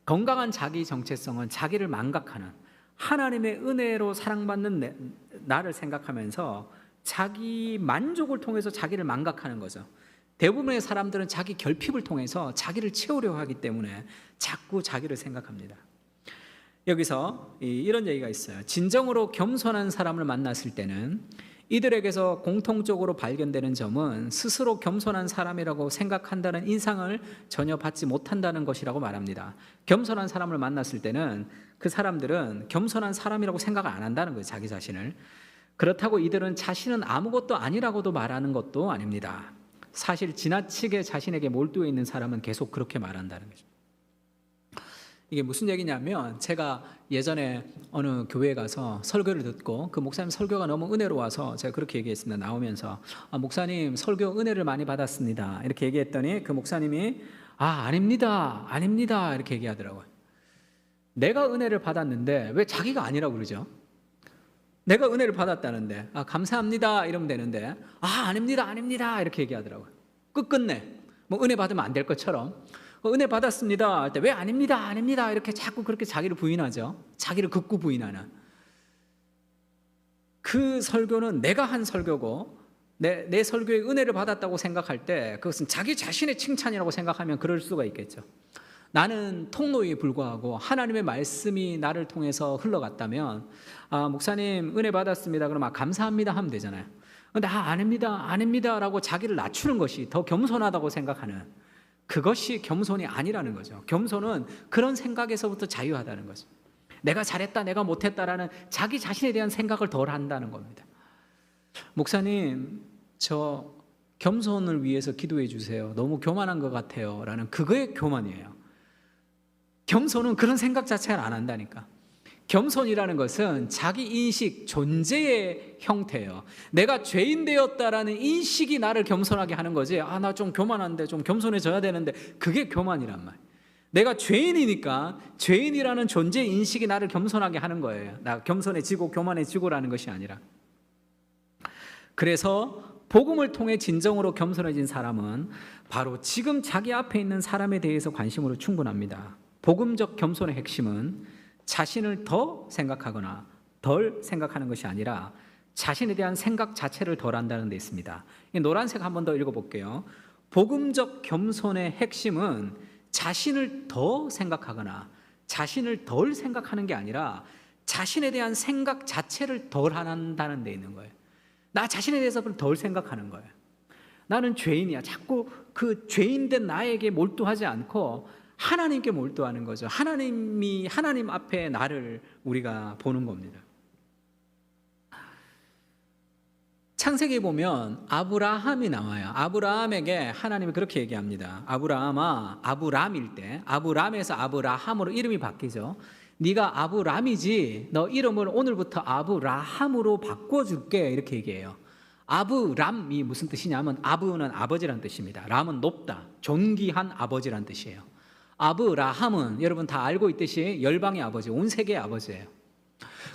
건강한 자기 정체성은 자기를 망각하는 하나님의 은혜로 사랑받는 나를 생각하면서 자기 만족을 통해서 자기를 망각하는 거죠. 대부분의 사람들은 자기 결핍을 통해서 자기를 채우려 하기 때문에 자꾸 자기를 생각합니다. 여기서 이런 얘기가 있어요. 진정으로 겸손한 사람을 만났을 때는 이들에게서 공통적으로 발견되는 점은 스스로 겸손한 사람이라고 생각한다는 인상을 전혀 받지 못한다는 것이라고 말합니다. 겸손한 사람을 만났을 때는 그 사람들은 겸손한 사람이라고 생각을 안 한다는 거예요. 자기 자신을. 그렇다고 이들은 자신은 아무것도 아니라고도 말하는 것도 아닙니다. 사실 지나치게 자신에게 몰두해 있는 사람은 계속 그렇게 말한다는 거죠. 이게 무슨 얘기냐면 제가 예전에 어느 교회에 가서 설교를 듣고 그 목사님 설교가 너무 은혜로워서 제가 그렇게 얘기했습니다. 나오면서 목사님 설교 은혜를 많이 받았습니다. 이렇게 얘기했더니 그 목사님이 아닙니다. 아닙니다. 이렇게 얘기하더라고요. 내가 은혜를 받았는데 왜 자기가 아니라고 그러죠? 내가 은혜를 받았다는데 감사합니다 이러면 되는데 아닙니다. 아닙니다. 이렇게 얘기하더라고요. 끝끝내 뭐 은혜 받으면 안 될 것처럼 은혜 받았습니다 할 때 왜 아닙니다. 아닙니다. 이렇게 자꾸 그렇게 자기를 부인하죠. 자기를 극구 부인하는 그 설교는 내가 한 설교고 내 설교에 은혜를 받았다고 생각할 때 그것은 자기 자신의 칭찬이라고 생각하면 그럴 수가 있겠죠. 나는 통로에 불과하고 하나님의 말씀이 나를 통해서 흘러갔다면 목사님 은혜 받았습니다. 그럼 감사합니다 하면 되잖아요. 근데 아닙니다. 아닙니다라고 자기를 낮추는 것이 더 겸손하다고 생각하는 그것이 겸손이 아니라는 거죠. 겸손은 그런 생각에서부터 자유하다는 거죠. 내가 잘했다, 내가 못했다라는 자기 자신에 대한 생각을 덜 한다는 겁니다. 목사님, 저 겸손을 위해서 기도해 주세요. 너무 교만한 것 같아요. 라는 그거의 교만이에요. 겸손은 그런 생각 자체를 안 한다니까. 겸손이라는 것은 자기 인식, 존재의 형태예요. 내가 죄인 되었다라는 인식이 나를 겸손하게 하는 거지. 나 좀 교만한데 좀 겸손해져야 되는데 그게 교만이란 말이에요. 내가 죄인이니까 죄인이라는 존재 인식이 나를 겸손하게 하는 거예요. 나 겸손해지고 교만해지고라는 것이 아니라. 그래서 복음을 통해 진정으로 겸손해진 사람은 바로 지금 자기 앞에 있는 사람에 대해서 관심으로 충분합니다. 복음적 겸손의 핵심은 자신을 더 생각하거나 덜 생각하는 것이 아니라 자신에 대한 생각 자체를 덜 한다는 데 있습니다. 이 노란색 한 번 더 읽어볼게요. 복음적 겸손의 핵심은 자신을 더 생각하거나 자신을 덜 생각하는 게 아니라 자신에 대한 생각 자체를 덜 한다는 데 있는 거예요. 나 자신에 대해서 덜 생각하는 거예요. 나는 죄인이야. 자꾸 그 죄인된 나에게 몰두하지 않고 하나님께 몰두하는 거죠. 하나님 앞에 나를 우리가 보는 겁니다. 창세기 보면 아브라함이 나와요. 아브라함에게 하나님이 그렇게 얘기합니다. 아브라함아, 아브람일 때 아브람에서 아브라함으로 이름이 바뀌죠. 네가 아브람이지 너 이름을 오늘부터 아브라함으로 바꿔줄게 이렇게 얘기해요. 아브람이 무슨 뜻이냐면 아브는 아버지란 뜻입니다. 람은 높다, 존귀한 아버지란 뜻이에요. 아브라함은 여러분 다 알고 있듯이 열방의 아버지, 온 세계의 아버지예요.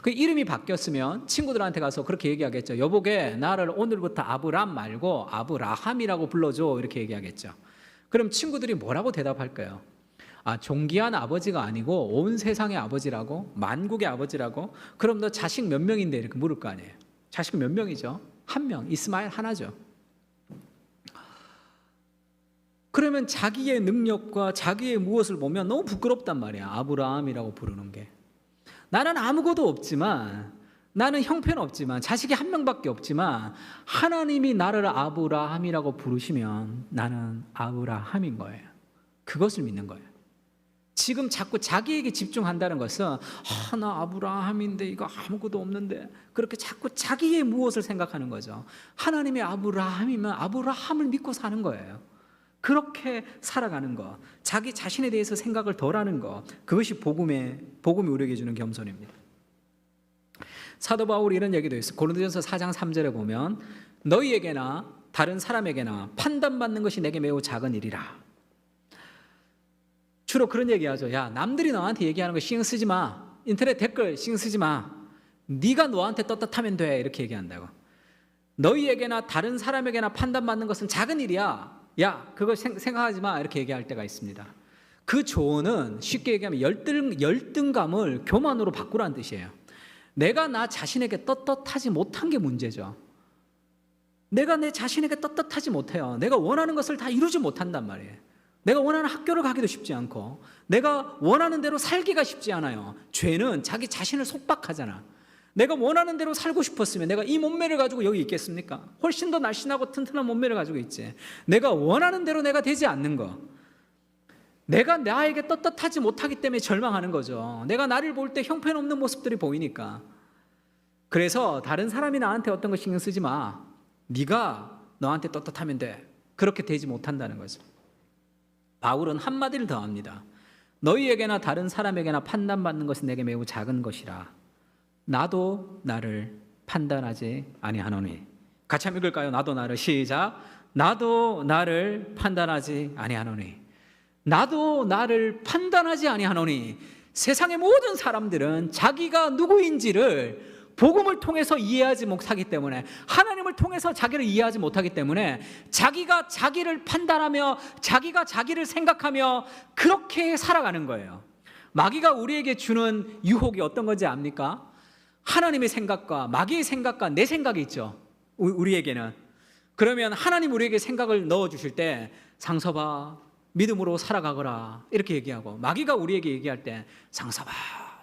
그 이름이 바뀌었으면 친구들한테 가서 그렇게 얘기하겠죠. 여보게 나를 오늘부터 아브람 말고 아브라함이라고 불러줘, 이렇게 얘기하겠죠. 그럼 친구들이 뭐라고 대답할까요? 아, 존귀한 아버지가 아니고 온 세상의 아버지라고? 만국의 아버지라고? 그럼 너 자식 몇 명인데? 이렇게 물을 거 아니에요. 자식 몇 명이죠? 한 명, 이스마엘 하나죠. 그러면 자기의 능력과 자기의 무엇을 보면 너무 부끄럽단 말이야. 아브라함이라고 부르는 게. 나는 아무것도 없지만, 나는 형편없지만, 자식이 한 명밖에 없지만 하나님이 나를 아브라함이라고 부르시면 나는 아브라함인 거예요. 그것을 믿는 거예요. 지금 자꾸 자기에게 집중한다는 것은 나 아브라함인데 이거 아무것도 없는데, 그렇게 자꾸 자기의 무엇을 생각하는 거죠. 하나님의 아브라함이면 아브라함을 믿고 사는 거예요. 그렇게 살아가는 것, 자기 자신에 대해서 생각을 덜하는 것, 그것이 복음이 우리에게 주는 겸손입니다. 사도 바울이 이런 얘기도 있어요. 고린도전서 4장 3절에 보면 너희에게나 다른 사람에게나 판단받는 것이 내게 매우 작은 일이라. 주로 그런 얘기하죠. 야, 남들이 너한테 얘기하는 거 신경 쓰지 마. 인터넷 댓글 신경 쓰지 마. 네가 너한테 떳떳하면 돼. 이렇게 얘기한다고. 너희에게나 다른 사람에게나 판단받는 것은 작은 일이야. 야, 그거 생각하지 마. 이렇게 얘기할 때가 있습니다. 그 조언은 쉽게 얘기하면 열등감을 교만으로 바꾸라는 뜻이에요. 내가 나 자신에게 떳떳하지 못한 게 문제죠. 내가 내 자신에게 떳떳하지 못해요. 내가 원하는 것을 다 이루지 못한단 말이에요. 내가 원하는 학교를 가기도 쉽지 않고, 내가 원하는 대로 살기가 쉽지 않아요. 죄는 자기 자신을 속박하잖아. 내가 원하는 대로 살고 싶었으면 내가 이 몸매를 가지고 여기 있겠습니까? 훨씬 더 날씬하고 튼튼한 몸매를 가지고 있지. 내가 원하는 대로 내가 되지 않는 거, 내가 나에게 떳떳하지 못하기 때문에 절망하는 거죠. 내가 나를 볼 때 형편없는 모습들이 보이니까. 그래서 다른 사람이 나한테 어떤 거 신경 쓰지 마. 네가 너한테 떳떳하면 돼. 그렇게 되지 못한다는 거죠. 바울은 한마디를 더 합니다. 너희에게나 다른 사람에게나 판단받는 것은 내게 매우 작은 것이라. 나도 나를 판단하지 아니하노니. 같이 한번 읽을까요? 나도 나를, 시작. 나도 나를 판단하지 아니하노니. 나도 나를 판단하지 아니하노니. 세상의 모든 사람들은 자기가 누구인지를 복음을 통해서 이해하지 못하기 때문에, 하나님을 통해서 자기를 이해하지 못하기 때문에 자기가 자기를 판단하며 자기가 자기를 생각하며 그렇게 살아가는 거예요. 마귀가 우리에게 주는 유혹이 어떤 건지 압니까? 하나님의 생각과 마귀의 생각과 내 생각이 있죠. 우리에게는. 그러면 하나님 우리에게 생각을 넣어주실 때 상서봐, 믿음으로 살아가거라 이렇게 얘기하고, 마귀가 우리에게 얘기할 때 상서봐,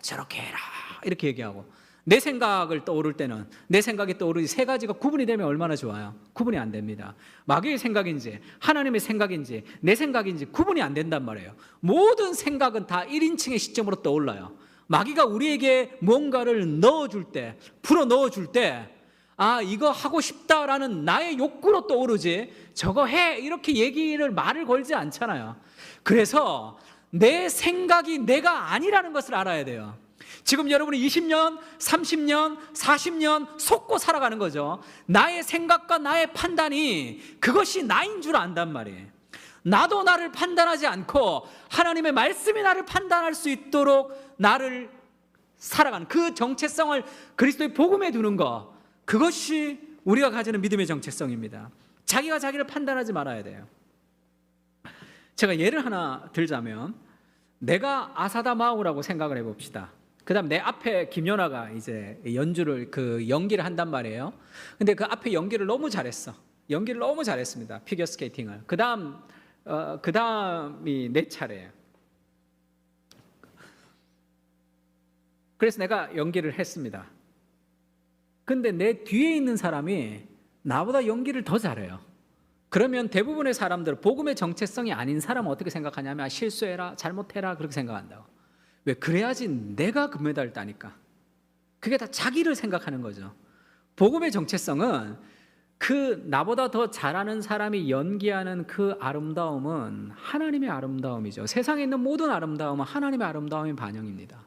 저렇게 해라 이렇게 얘기하고, 내 생각을 떠오를 때는 내 생각이 떠오르지 세 가지가 구분이 되면 얼마나 좋아요. 구분이 안 됩니다. 마귀의 생각인지 하나님의 생각인지 내 생각인지 구분이 안 된단 말이에요. 모든 생각은 다 1인칭의 시점으로 떠올라요. 마귀가 우리에게 뭔가를 넣어줄 때, 풀어 넣어줄 때, 아, 이거 하고 싶다라는 나의 욕구로 떠오르지 저거 해 이렇게 말을 걸지 않잖아요. 그래서 내 생각이 내가 아니라는 것을 알아야 돼요. 지금 여러분이 20년, 30년, 40년 속고 살아가는 거죠. 나의 생각과 나의 판단이 그것이 나인 줄 안단 말이에요. 나도 나를 판단하지 않고 하나님의 말씀이 나를 판단할 수 있도록 나를 살아가는 그 정체성을 그리스도의 복음에 두는 것, 그것이 우리가 가지는 믿음의 정체성입니다. 자기가 자기를 판단하지 말아야 돼요. 제가 예를 하나 들자면, 내가 아사다마우라고 생각을 해봅시다. 그 다음 내 앞에 김연아가 이제 연기를 한단 말이에요. 근데 그 앞에 연기를 너무 잘했습니다. 피겨스케이팅을. 그 다음이 내 차례예요. 그래서 내가 연기를 했습니다. 근데 내 뒤에 있는 사람이 나보다 연기를 더 잘해요. 그러면 대부분의 사람들, 복음의 정체성이 아닌 사람은 어떻게 생각하냐면, 실수해라, 잘못해라 그렇게 생각한다고. 왜? 그래야지 내가 금메달을 따니까. 그게 다 자기를 생각하는 거죠. 복음의 정체성은 그 나보다 더 잘하는 사람이 연기하는 그 아름다움은 하나님의 아름다움이죠. 세상에 있는 모든 아름다움은 하나님의 아름다움의 반영입니다.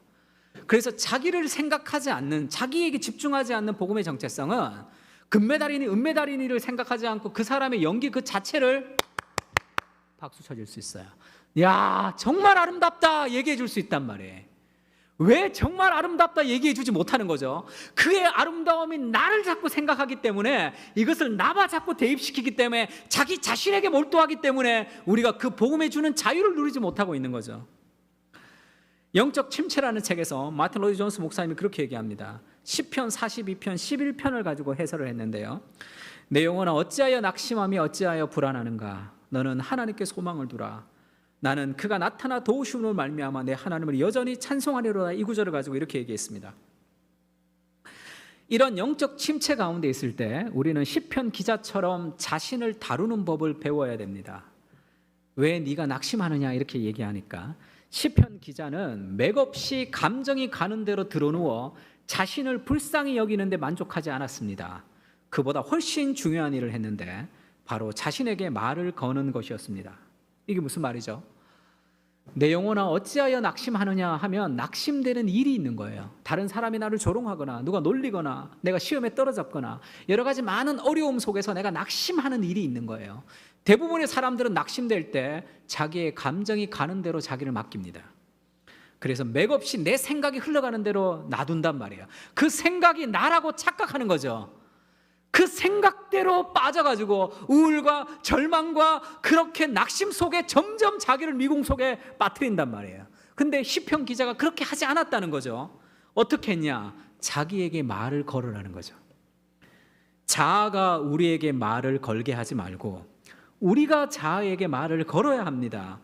그래서 자기를 생각하지 않는, 자기에게 집중하지 않는 복음의 정체성은 금메달이니 은메달이니를 생각하지 않고 그 사람의 연기 그 자체를 박수 쳐줄 수 있어요. 야, 정말 아름답다 얘기해 줄 수 있단 말이에요. 왜 정말 아름답다 얘기해 주지 못하는 거죠? 그의 아름다움이 나를 자꾸 생각하기 때문에, 이것을 나와 자꾸 대입시키기 때문에, 자기 자신에게 몰두하기 때문에 우리가 그 복음에 주는 자유를 누리지 못하고 있는 거죠. 영적 침체라는 책에서 마틴 로이드 존스 목사님이 그렇게 얘기합니다. 시편 42편 11편을 가지고 해설을 했는데요. 내 영혼아 어찌하여 낙심하며 어찌하여 불안하는가? 너는 하나님께 소망을 두라. 나는 그가 나타나 도우심으로 말미암아 내 하나님을 여전히 찬송하리로다. 이 구절을 가지고 이렇게 얘기했습니다. 이런 영적 침체 가운데 있을 때 우리는 시편 기자처럼 자신을 다루는 법을 배워야 됩니다. 왜 네가 낙심하느냐 이렇게 얘기하니까, 시편 기자는 맥없이 감정이 가는 대로 드러누워 자신을 불쌍히 여기는데 만족하지 않았습니다. 그보다 훨씬 중요한 일을 했는데 바로 자신에게 말을 거는 것이었습니다. 이게 무슨 말이죠? 내 영혼아 어찌하여 낙심하느냐 하면 낙심되는 일이 있는 거예요. 다른 사람이 나를 조롱하거나 누가 놀리거나 내가 시험에 떨어졌거나 여러 가지 많은 어려움 속에서 내가 낙심하는 일이 있는 거예요. 대부분의 사람들은 낙심될 때 자기의 감정이 가는 대로 자기를 맡깁니다. 그래서 맥없이 내 생각이 흘러가는 대로 놔둔단 말이에요. 그 생각이 나라고 착각하는 거죠. 그 생각대로 빠져가지고 우울과 절망과 그렇게 낙심 속에 점점 자기를 미궁 속에 빠뜨린단 말이에요. 근데 시편 기자가 그렇게 하지 않았다는 거죠. 어떻게 했냐? 자기에게 말을 걸으라는 거죠. 자아가 우리에게 말을 걸게 하지 말고 우리가 자아에게 말을 걸어야 합니다.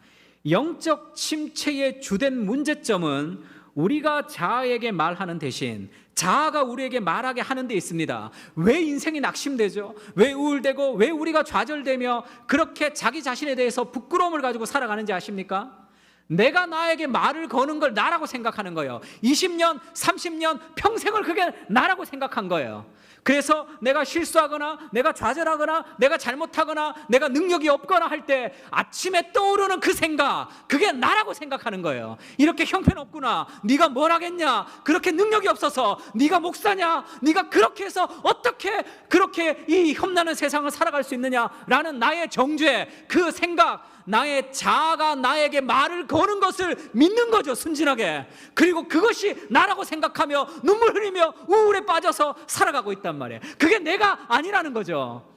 영적 침체의 주된 문제점은 우리가 자아에게 말하는 대신 자아가 우리에게 말하게 하는 데 있습니다. 왜 인생이 낙심되죠? 왜 우울되고 왜 우리가 좌절되며 그렇게 자기 자신에 대해서 부끄러움을 가지고 살아가는지 아십니까? 내가 나에게 말을 거는 걸 나라고 생각하는 거예요. 20년, 30년, 평생을 그게 나라고 생각한 거예요. 그래서 내가 실수하거나 내가 좌절하거나 내가 잘못하거나 내가 능력이 없거나 할 때 아침에 떠오르는 그 생각, 그게 나라고 생각하는 거예요. 이렇게 형편없구나, 네가 뭘 하겠냐, 그렇게 능력이 없어서 네가 목사냐, 네가 그렇게 해서 어떻게 그렇게 이 험난한 세상을 살아갈 수 있느냐라는 나의 정죄, 그 생각, 나의 자아가 나에게 말을 거는 것을 믿는 거죠, 순진하게. 그리고 그것이 나라고 생각하며 눈물 흘리며 우울에 빠져서 살아가고 있단 말이에요. 그게 내가 아니라는 거죠.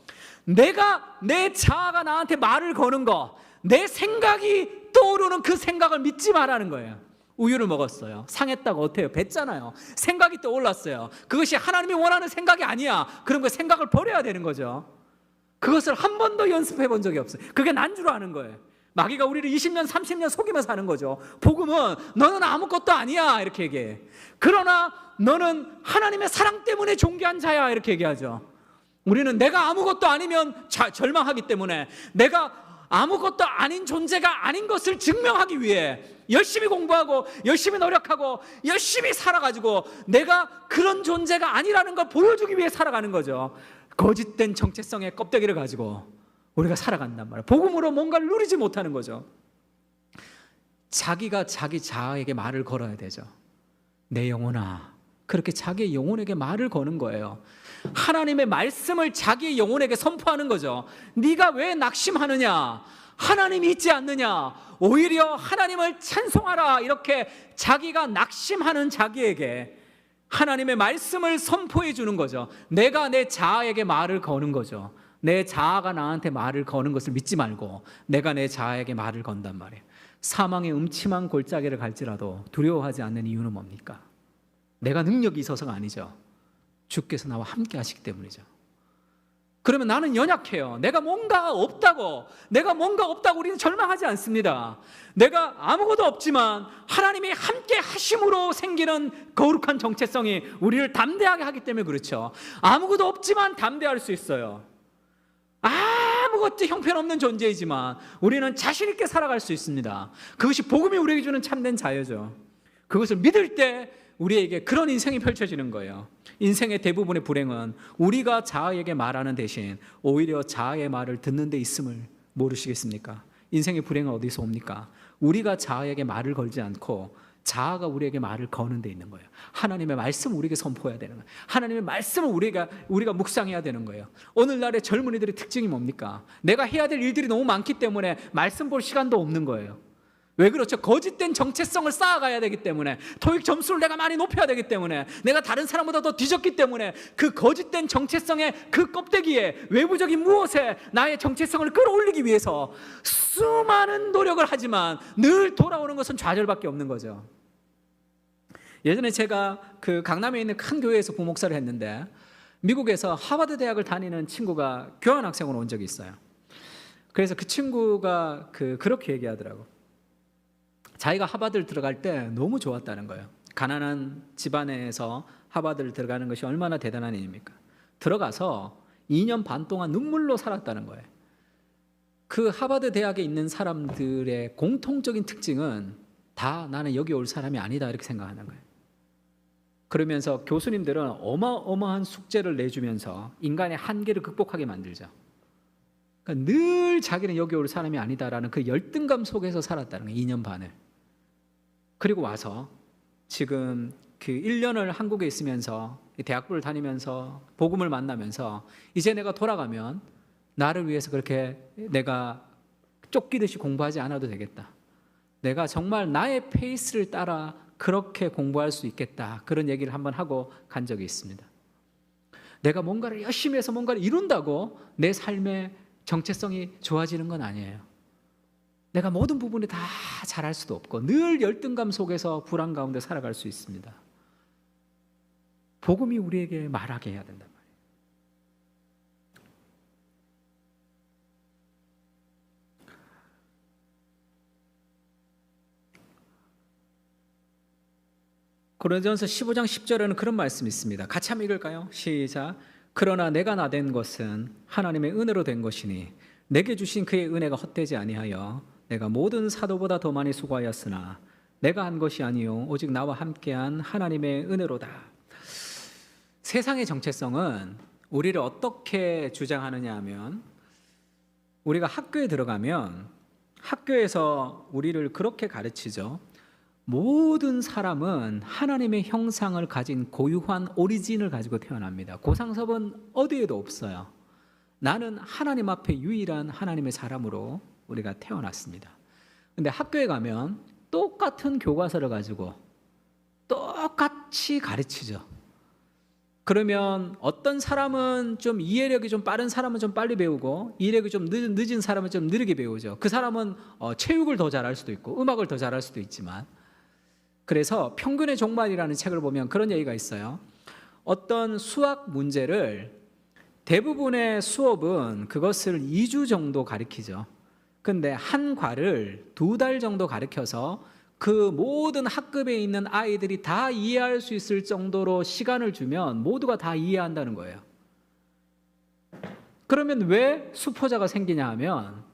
내 자아가 나한테 말을 거는 거, 내 생각이 떠오르는 그 생각을 믿지 말라는 거예요. 우유를 먹었어요. 상했다고 어때요? 뱉잖아요. 생각이 떠올랐어요. 그것이 하나님이 원하는 생각이 아니야. 그런 거 생각을 버려야 되는 거죠. 그것을 한 번도 연습해 본 적이 없어요. 그게 난 줄 아는 거예요. 마귀가 우리를 20년, 30년 속이면서 하는 거죠. 복음은 너는 아무것도 아니야 이렇게 얘기해. 그러나 너는 하나님의 사랑 때문에 존귀한 자야 이렇게 얘기하죠. 우리는 내가 아무것도 아니면 절망하기 때문에 내가 아무것도 아닌 존재가 아닌 것을 증명하기 위해 열심히 공부하고 열심히 노력하고 열심히 살아가지고 내가 그런 존재가 아니라는 걸 보여주기 위해 살아가는 거죠. 거짓된 정체성의 껍데기를 가지고 우리가 살아간단 말이에요. 복음으로 뭔가를 누리지 못하는 거죠. 자기가 자기 자아에게 말을 걸어야 되죠. 내 영혼아, 그렇게 자기의 영혼에게 말을 거는 거예요. 하나님의 말씀을 자기의 영혼에게 선포하는 거죠. 네가 왜 낙심하느냐? 하나님이 있지 않느냐? 오히려 하나님을 찬송하라. 이렇게 자기가 낙심하는 자기에게 하나님의 말씀을 선포해 주는 거죠. 내가 내 자아에게 말을 거는 거죠. 내 자아가 나한테 말을 거는 것을 믿지 말고 내가 내 자아에게 말을 건단 말이에요. 사망의 음침한 골짜기를 갈지라도 두려워하지 않는 이유는 뭡니까? 내가 능력이 있어서가 아니죠. 주께서 나와 함께 하시기 때문이죠. 그러면 나는 연약해요. 내가 뭔가 없다고 우리는 절망하지 않습니다. 내가 아무것도 없지만 하나님이 함께 하심으로 생기는 거룩한 정체성이 우리를 담대하게 하기 때문에 그렇죠. 아무것도 없지만 담대할 수 있어요. 아무것도 형편없는 존재이지만 우리는 자신 있게 살아갈 수 있습니다. 그것이 복음이 우리에게 주는 참된 자유죠. 그것을 믿을 때 우리에게 그런 인생이 펼쳐지는 거예요. 인생의 대부분의 불행은 우리가 자아에게 말하는 대신 오히려 자아의 말을 듣는 데 있음을 모르시겠습니까? 인생의 불행은 어디서 옵니까? 우리가 자아에게 말을 걸지 않고 자아가 우리에게 말을 거는 데 있는 거예요. 하나님의 말씀을 우리에게 선포해야 되는 거예요. 하나님의 말씀을 우리가 묵상해야 되는 거예요. 오늘날의 젊은이들의 특징이 뭡니까? 내가 해야 될 일들이 너무 많기 때문에 말씀 볼 시간도 없는 거예요. 왜 그렇죠? 거짓된 정체성을 쌓아가야 되기 때문에, 토익 점수를 내가 많이 높여야 되기 때문에, 내가 다른 사람보다 더 뒤졌기 때문에, 그 거짓된 정체성의 그 껍데기에, 외부적인 무엇에 나의 정체성을 끌어올리기 위해서 수많은 노력을 하지만 늘 돌아오는 것은 좌절밖에 없는 거죠. 예전에 제가 그 강남에 있는 큰 교회에서 부목사를 했는데, 미국에서 하버드 대학을 다니는 친구가 교환학생으로 온 적이 있어요. 그래서 그 친구가 그렇게 얘기하더라고. 자기가 하버드를 들어갈 때 너무 좋았다는 거예요. 가난한 집안에서 하버드를 들어가는 것이 얼마나 대단한 일입니까? 들어가서 2년 반 동안 눈물로 살았다는 거예요. 그 하버드 대학에 있는 사람들의 공통적인 특징은 다 나는 여기 올 사람이 아니다 이렇게 생각하는 거예요. 그러면서 교수님들은 어마어마한 숙제를 내주면서 인간의 한계를 극복하게 만들죠. 그러니까 늘 자기는 여기 올 사람이 아니다라는 그 열등감 속에서 살았다는 거예요. 2년 반을. 그리고 와서 지금 그 1년을 한국에 있으면서 대학부를 다니면서 복음을 만나면서 이제 내가 돌아가면 나를 위해서 그렇게 내가 쫓기듯이 공부하지 않아도 되겠다. 내가 정말 나의 페이스를 따라 그렇게 공부할 수 있겠다. 그런 얘기를 한번 하고 간 적이 있습니다. 내가 뭔가를 열심히 해서 뭔가를 이룬다고 내 삶의 정체성이 좋아지는 건 아니에요. 내가 모든 부분에 다 잘할 수도 없고 늘 열등감 속에서 불안 가운데 살아갈 수 있습니다. 복음이 우리에게 말하게 해야 된단 말이에요. 고린도전서 15장 10절에는 그런 말씀이 있습니다. 같이 한번 읽을까요? 시작. 그러나 내가 나된 것은 하나님의 은혜로 된 것이니 내게 주신 그의 은혜가 헛되지 아니하여 내가 모든 사도보다 더 많이 수고하였으나 내가 한 것이 아니요 오직 나와 함께한 하나님의 은혜로다. 세상의 정체성은 우리를 어떻게 주장하느냐 하면, 우리가 학교에 들어가면 학교에서 우리를 그렇게 가르치죠. 모든 사람은 하나님의 형상을 가진 고유한 오리진을 가지고 태어납니다. 고상섭은 어디에도 없어요. 나는 하나님 앞에 유일한 하나님의 사람으로 우리가 태어났습니다. 근데 학교에 가면 똑같은 교과서를 가지고 똑같이 가르치죠. 그러면 어떤 사람은 좀 이해력이 좀 빠른 사람은 좀 빨리 배우고, 이해력이 좀 늦은 사람은 좀 느리게 배우죠. 그 사람은 체육을 더 잘할 수도 있고 음악을 더 잘할 수도 있지만, 그래서 평균의 종말이라는 책을 보면 그런 얘기가 있어요. 어떤 수학 문제를 대부분의 수업은 그것을 2주 정도 가르치죠. 근데 한 과를 2달 정도 가르쳐서 그 모든 학급에 있는 아이들이 다 이해할 수 있을 정도로 시간을 주면 모두가 다 이해한다는 거예요. 그러면 왜 수포자가 생기냐 하면,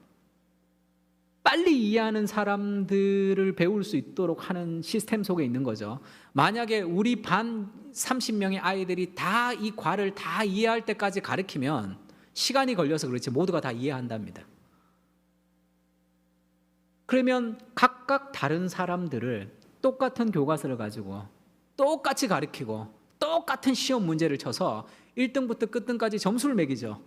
빨리 이해하는 사람들을 배울 수 있도록 하는 시스템 속에 있는 거죠. 만약에 우리 반 30명의 아이들이 다 이 과를 다 이해할 때까지 가르치면 시간이 걸려서 그렇지 모두가 다 이해한답니다. 그러면 각각 다른 사람들을 똑같은 교과서를 가지고 똑같이 가르치고 똑같은 시험 문제를 쳐서 1등부터 끝등까지 점수를 매기죠.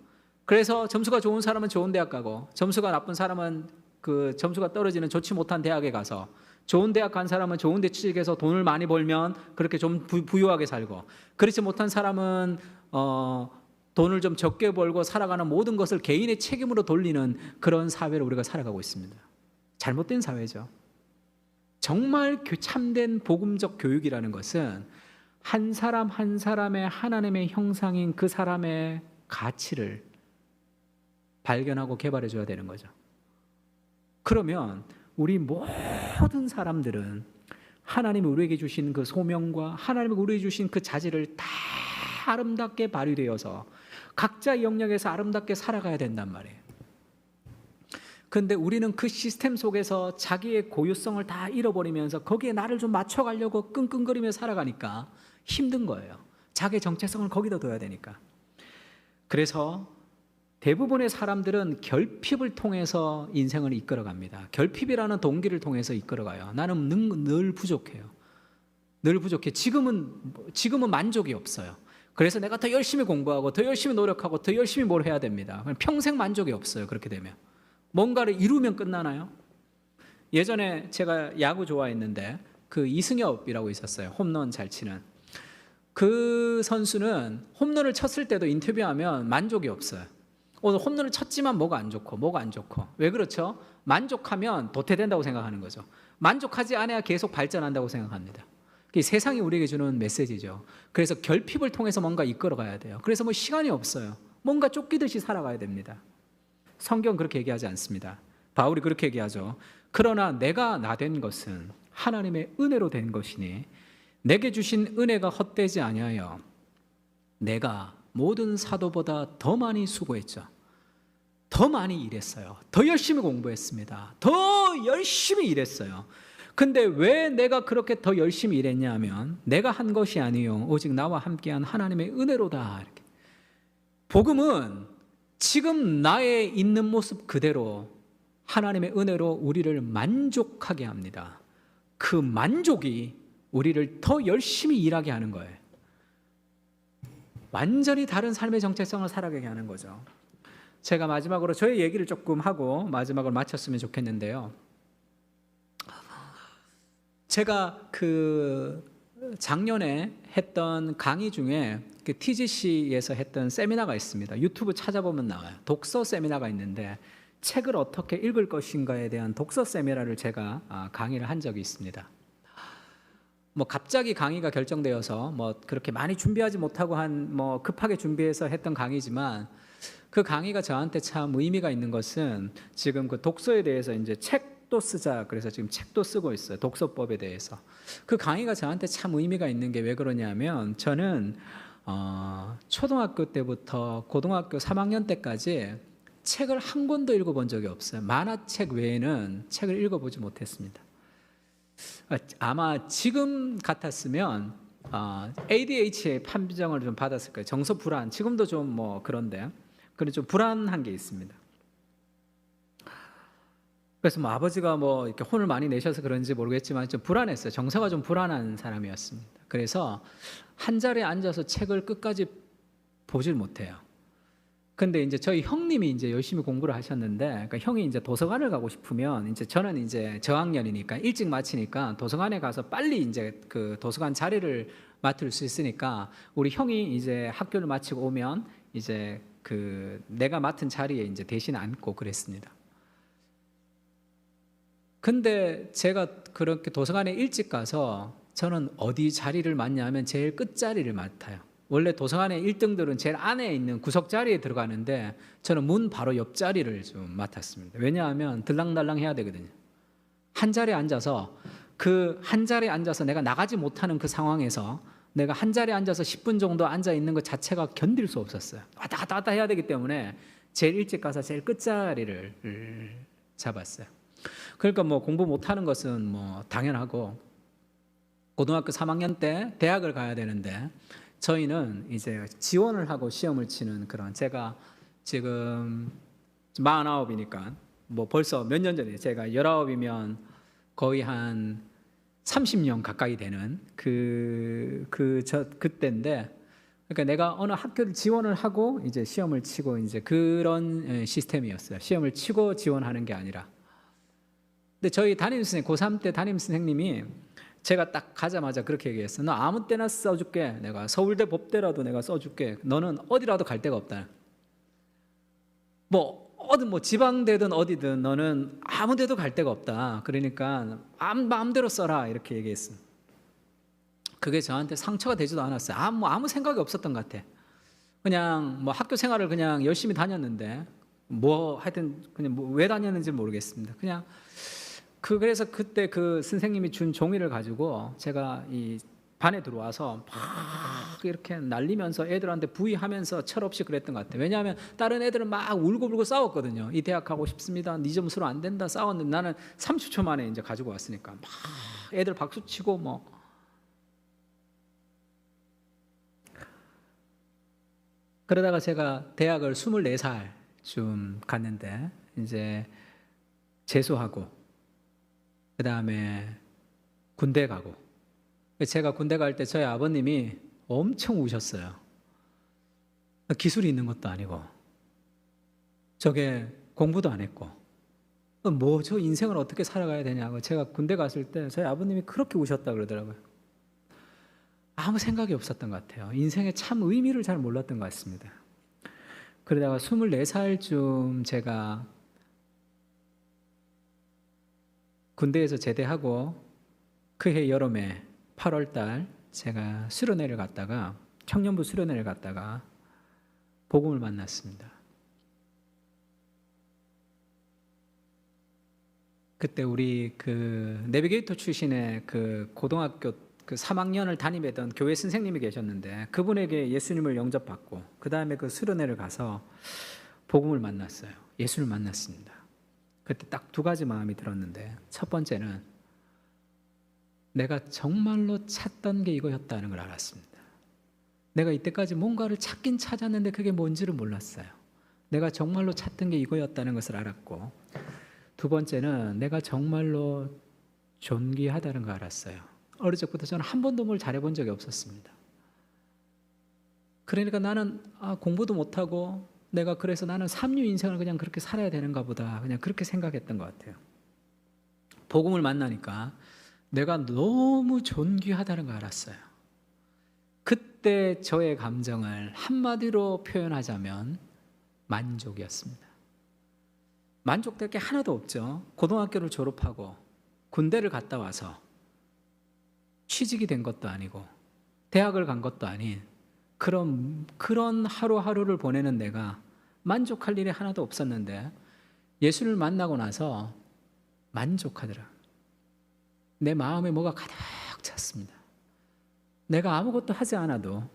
그래서 점수가 좋은 사람은 좋은 대학 가고, 점수가 나쁜 사람은 그 점수가 떨어지는 좋지 못한 대학에 가서, 좋은 대학 간 사람은 좋은 데 취직해서 돈을 많이 벌면 그렇게 좀 부유하게 살고, 그렇지 못한 사람은 돈을 좀 적게 벌고 살아가는 모든 것을 개인의 책임으로 돌리는 그런 사회를 우리가 살아가고 있습니다. 잘못된 사회죠. 정말 참된 복음적 교육이라는 것은 한 사람 한 사람의 하나님의 형상인 그 사람의 가치를 발견하고 개발해 줘야 되는 거죠. 그러면 우리 모든 사람들은 하나님이 우리에게 주신 그 소명과 하나님이 우리에게 주신 그 자질을 다 아름답게 발휘되어서 각자 영역에서 아름답게 살아가야 된단 말이에요. 그런데 우리는 그 시스템 속에서 자기의 고유성을 다 잃어버리면서 거기에 나를 좀 맞춰가려고 끙끙거리며 살아가니까 힘든 거예요. 자기의 정체성을 거기다 둬야 되니까. 그래서 대부분의 사람들은 결핍을 통해서 인생을 이끌어갑니다. 결핍이라는 동기를 통해서 이끌어가요. 나는 늘 부족해요. 늘 부족해. 지금은 만족이 없어요. 그래서 내가 더 열심히 공부하고 더 열심히 노력하고 더 열심히 뭘 해야 됩니다. 평생 만족이 없어요. 그렇게 되면 뭔가를 이루면 끝나나요? 예전에 제가 야구 좋아했는데 그 이승엽이라고 있었어요. 홈런 잘 치는 그 선수는 홈런을 쳤을 때도 인터뷰하면 만족이 없어요. 오늘 홈런을 쳤지만 뭐가 안 좋고 왜 그렇죠? 만족하면 도태된다고 생각하는 거죠. 만족하지 않아야 계속 발전한다고 생각합니다. 그게 세상이 우리에게 주는 메시지죠. 그래서 결핍을 통해서 뭔가 이끌어가야 돼요. 그래서 뭐 시간이 없어요. 뭔가 쫓기듯이 살아가야 됩니다. 성경 그렇게 얘기하지 않습니다. 바울이 그렇게 얘기하죠. 그러나 내가 나 된 것은 하나님의 은혜로 된 것이니 내게 주신 은혜가 헛되지 아니하여 내가 모든 사도보다 더 많이 수고했죠. 더 많이 일했어요. 더 열심히 공부했습니다. 더 열심히 일했어요. 근데 왜 내가 그렇게 더 열심히 일했냐 하면 내가 한 것이 아니요 오직 나와 함께한 하나님의 은혜로다. 이렇게. 복음은 지금 나의 있는 모습 그대로 하나님의 은혜로 우리를 만족하게 합니다. 그 만족이 우리를 더 열심히 일하게 하는 거예요. 완전히 다른 삶의 정체성을 살아가게 하는 거죠. 제가 마지막으로 저의 얘기를 조금 하고 마지막으로 마쳤으면 좋겠는데요. 제가 그 작년에 했던 강의 중에 그 TGC에서 했던 세미나가 있습니다. 유튜브 찾아보면 나와요. 독서 세미나가 있는데 책을 어떻게 읽을 것인가에 대한 독서 세미나를 제가 강의를 한 적이 있습니다. 뭐 갑자기 강의가 결정되어서 뭐 그렇게 많이 준비하지 못하고 뭐 급하게 준비해서 했던 강의지만 그 강의가 저한테 참 의미가 있는 것은 지금 그 독서에 대해서 이제 책도 쓰자 그래서 지금 책도 쓰고 있어요. 독서법에 대해서. 그 강의가 저한테 참 의미가 있는 게 왜 그러냐면 저는 초등학교 때부터 고등학교 3학년 때까지 책을 한 권도 읽어본 적이 없어요. 만화책 외에는 책을 읽어보지 못했습니다. 아마 지금 같았으면 ADHD 판정을 좀 받았을 거예요. 정서 불안. 지금도 좀 뭐 그런데 그런 좀 불안한 게 있습니다. 그래서 뭐 아버지가 뭐 이렇게 혼을 많이 내셔서 그런지 모르겠지만 좀 불안했어요. 정서가 좀 불안한 사람이었습니다. 그래서 한 자리에 앉아서 책을 끝까지 보질 못해요. 근데 이제 저희 형님이 이제 열심히 공부를 하셨는데, 그러니까 형이 이제 도서관을 가고 싶으면 이제 저는 이제 저학년이니까 일찍 마치니까 도서관에 가서 빨리 이제 그 도서관 자리를 맡을 수 있으니까 우리 형이 이제 학교를 마치고 오면 이제 그 내가 맡은 자리에 이제 대신 앉고 그랬습니다. 근데 제가 그렇게 도서관에 일찍 가서 저는 어디 자리를 맡냐면 제일 끝 자리를 맡아요. 원래 도서관의 1등들은 제일 안에 있는 구석 자리에 들어가는데 저는 문 바로 옆 자리를 좀 맡았습니다. 왜냐하면 들랑달랑 해야 되거든요. 한 자리에 앉아서 그 한 자리에 앉아서 내가 나가지 못하는 그 상황에서 내가 한 자리에 앉아서 10분 정도 앉아 있는 것 자체가 견딜 수 없었어요. 왔다 갔다 왔다 해야 되기 때문에 제일 일찍 가서 제일 끝 자리를 잡았어요. 그러니까 뭐 공부 못하는 것은 뭐 당연하고 고등학교 3학년 때 대학을 가야 되는데 저희는 이제 지원을 하고 시험을 치는 그런 제가 지금 49이니까 뭐 벌써 몇 년 전에 제가 19이면 거의 한 30년 가까이 되는 그때인데 그러니까 내가 어느 학교를 지원을 하고 이제 시험을 치고 이제 그런 시스템이었어요. 시험을 치고 지원하는 게 아니라. 근데 저희 담임선생님 고3 때 담임선생님이 제가 딱 가자마자 그렇게 얘기했어요. 너 아무 때나 써줄게. 내가 서울대 법대라도 내가 써줄게. 너는 어디라도 갈 데가 없다. 뭐 어든 뭐 지방대든 어디든 너는 아무 데도 갈 데가 없다. 그러니까 마음대로 써라 이렇게 얘기했어요. 그게 저한테 상처가 되지도 않았어요. 아무 생각이 없었던 것 같아. 그냥 뭐 학교 생활을 그냥 열심히 다녔는데 뭐 하여튼 그냥 뭐 왜 다녔는지 모르겠습니다. 그냥 그래서 그때 그 선생님이 준 종이를 가지고 제가 이 반에 들어와서 막 이렇게 날리면서 애들한테 부의하면서 철없이 그랬던 것 같아요. 왜냐하면 다른 애들은 막 울고불고 싸웠거든요. 이 대학 가고 싶습니다. 네 점수로 안 된다 싸웠는데 나는 30초 만에 이제 가지고 왔으니까 막 애들 박수 치고 뭐 그러다가 제가 대학을 24살쯤 갔는데 이제 재수하고 그 다음에 군대 가고 제가 군대 갈 때 저희 아버님이 엄청 우셨어요. 기술이 있는 것도 아니고 저게 공부도 안 했고 뭐 저 인생을 어떻게 살아가야 되냐고. 제가 군대 갔을 때 저희 아버님이 그렇게 우셨다 그러더라고요. 아무 생각이 없었던 것 같아요. 인생의 참 의미를 잘 몰랐던 것 같습니다. 그러다가 24살쯤 제가 군대에서 제대하고 그해 여름에 8월 달 제가 수련회를 갔다가 청년부 수련회를 갔다가 복음을 만났습니다. 그때 우리 그 내비게이터 출신의 그 고등학교 그 3학년을 담임했던 교회 선생님이 계셨는데 그분에게 예수님을 영접받고 그 다음에 그 수련회를 가서 복음을 만났어요. 예수를 만났습니다. 그때 딱 두 가지 마음이 들었는데 첫 번째는 내가 정말로 찾던 게 이거였다는 걸 알았습니다. 내가 이때까지 뭔가를 찾긴 찾았는데 그게 뭔지를 몰랐어요. 내가 정말로 찾던 게 이거였다는 것을 알았고 두 번째는 내가 정말로 존귀하다는 걸 알았어요. 어릴 적부터 저는 한 번도 뭘 잘해본 적이 없었습니다. 그러니까 나는 공부도 못하고 내가 그래서 나는 삼류 인생을 그냥 그렇게 살아야 되는가 보다 그냥 그렇게 생각했던 것 같아요. 복음을 만나니까 내가 너무 존귀하다는 걸 알았어요. 그때 저의 감정을 한마디로 표현하자면 만족이었습니다. 만족될 게 하나도 없죠. 고등학교를 졸업하고 군대를 갔다 와서 취직이 된 것도 아니고 대학을 간 것도 아닌 그런 하루하루를 보내는 내가 만족할 일이 하나도 없었는데 예수를 만나고 나서 만족하더라. 내 마음에 뭐가 가득 찼습니다. 내가 아무것도 하지 않아도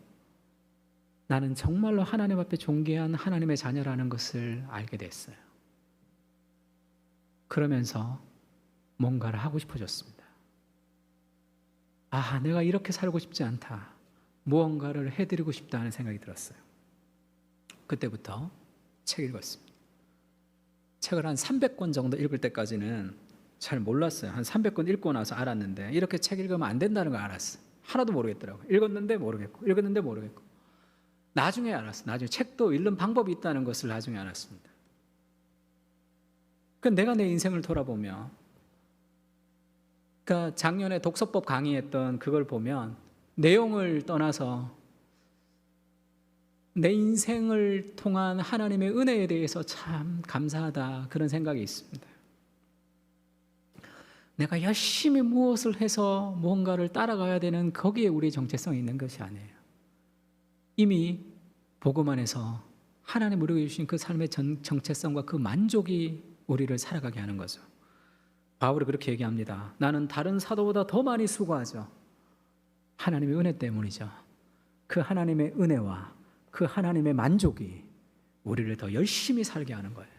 나는 정말로 하나님 앞에 존귀한 하나님의 자녀라는 것을 알게 됐어요. 그러면서 뭔가를 하고 싶어졌습니다. 내가 이렇게 살고 싶지 않다. 무언가를 해드리고 싶다 하는 생각이 들었어요. 그때부터 책 읽었습니다. 책을 한 300권 정도 읽을 때까지는 잘 몰랐어요. 한 300권 읽고 나서 알았는데 이렇게 책 읽으면 안 된다는 걸 알았어요. 하나도 모르겠더라고요. 읽었는데 모르겠고 나중에 알았어요. 나중에 책도 읽는 방법이 있다는 것을 나중에 알았습니다. 내가 내 인생을 돌아보며 그러니까 작년에 독서법 강의했던 그걸 보면 내용을 떠나서 내 인생을 통한 하나님의 은혜에 대해서 참 감사하다 그런 생각이 있습니다. 내가 열심히 무엇을 해서 무언가를 따라가야 되는 거기에 우리의 정체성이 있는 것이 아니에요. 이미 복음 안에서 하나님 우리에게 주신 그 삶의 정체성과 그 만족이 우리를 살아가게 하는 거죠. 바울이 그렇게 얘기합니다. 나는 다른 사도보다 더 많이 수고하죠. 하나님의 은혜 때문이죠. 그 하나님의 은혜와 그 하나님의 만족이 우리를 더 열심히 살게 하는 거예요.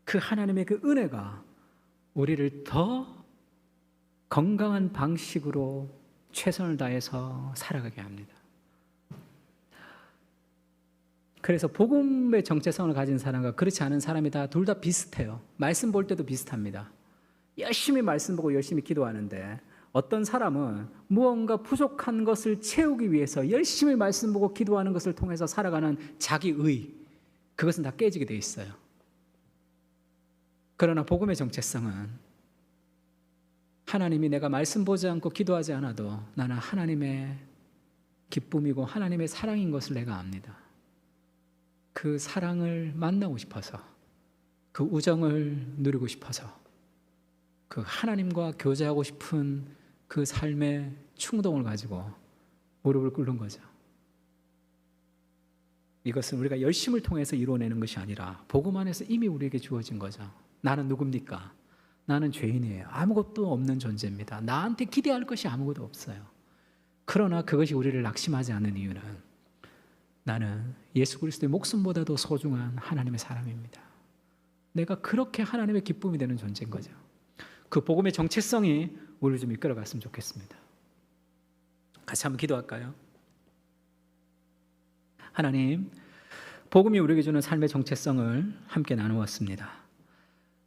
그 하나님의 그 은혜가 우리를 더 건강한 방식으로 최선을 다해서 살아가게 합니다. 그래서 복음의 정체성을 가진 사람과 그렇지 않은 사람이 둘 다 비슷해요. 말씀 볼 때도 비슷합니다. 열심히 말씀 보고 열심히 기도하는데 어떤 사람은 무언가 부족한 것을 채우기 위해서 열심히 말씀 보고 기도하는 것을 통해서 살아가는 자기의 그것은 다 깨지게 돼 있어요. 그러나 복음의 정체성은 하나님이 내가 말씀 보지 않고 기도하지 않아도 나는 하나님의 기쁨이고 하나님의 사랑인 것을 내가 압니다. 그 사랑을 만나고 싶어서 그 우정을 누리고 싶어서 그 하나님과 교제하고 싶은 그 삶의 충동을 가지고 무릎을 꿇는 거죠. 이것은 우리가 열심을 통해서 이루어내는 것이 아니라 복음 안에서 이미 우리에게 주어진 거죠. 나는 누굽니까? 나는 죄인이에요. 아무것도 없는 존재입니다. 나한테 기대할 것이 아무것도 없어요. 그러나 그것이 우리를 낙심하지 않는 이유는 나는 예수 그리스도의 목숨보다도 소중한 하나님의 사람입니다. 내가 그렇게 하나님의 기쁨이 되는 존재인 거죠. 그 복음의 정체성이 우리를 좀 이끌어갔으면 좋겠습니다. 같이 한번 기도할까요? 하나님, 복음이 우리에게 주는 삶의 정체성을 함께 나누었습니다.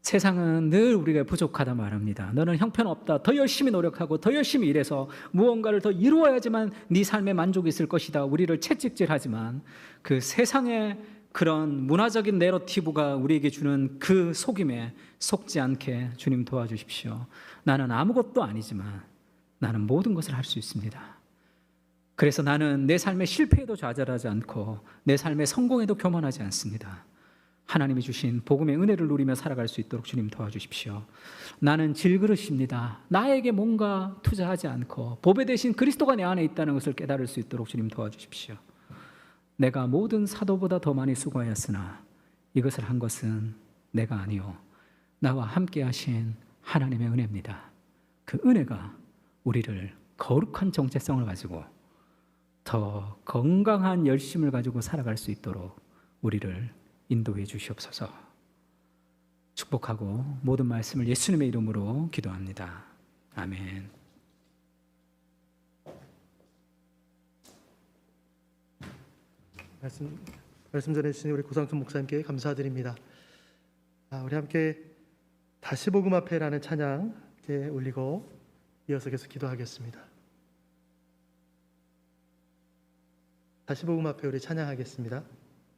세상은 늘 우리가 부족하다 말합니다. 너는 형편없다. 더 열심히 노력하고 더 열심히 일해서 무언가를 더 이루어야지만 네 삶에 만족이 있을 것이다. 우리를 채찍질하지만 그 세상의 그런 문화적인 내러티브가 우리에게 주는 그 속임에 속지 않게 주님 도와주십시오. 나는 아무것도 아니지만 나는 모든 것을 할 수 있습니다. 그래서 나는 내 삶의 실패에도 좌절하지 않고 내 삶의 성공에도 교만하지 않습니다. 하나님이 주신 복음의 은혜를 누리며 살아갈 수 있도록 주님 도와주십시오. 나는 질그릇입니다. 나에게 뭔가 투자하지 않고 보배 대신 그리스도가 내 안에 있다는 것을 깨달을 수 있도록 주님 도와주십시오. 내가 모든 사도보다 더 많이 수고하였으나 이것을 한 것은 내가 아니요 나와 함께 하신 하나님의 은혜입니다. 그 은혜가 우리를 거룩한 정체성을 가지고 더 건강한 열심을 가지고 살아갈 수 있도록 우리를 인도해 주시옵소서. 축복하고 모든 말씀을 예수님의 이름으로 기도합니다. 아멘. 말씀 전해주신 우리 고상준 목사님께 감사드립니다. 우리 함께 다시 복음 앞에라는 찬양 함께 올리고 이어서 계속 기도하겠습니다. 다시 복음 앞에 우리 찬양하겠습니다.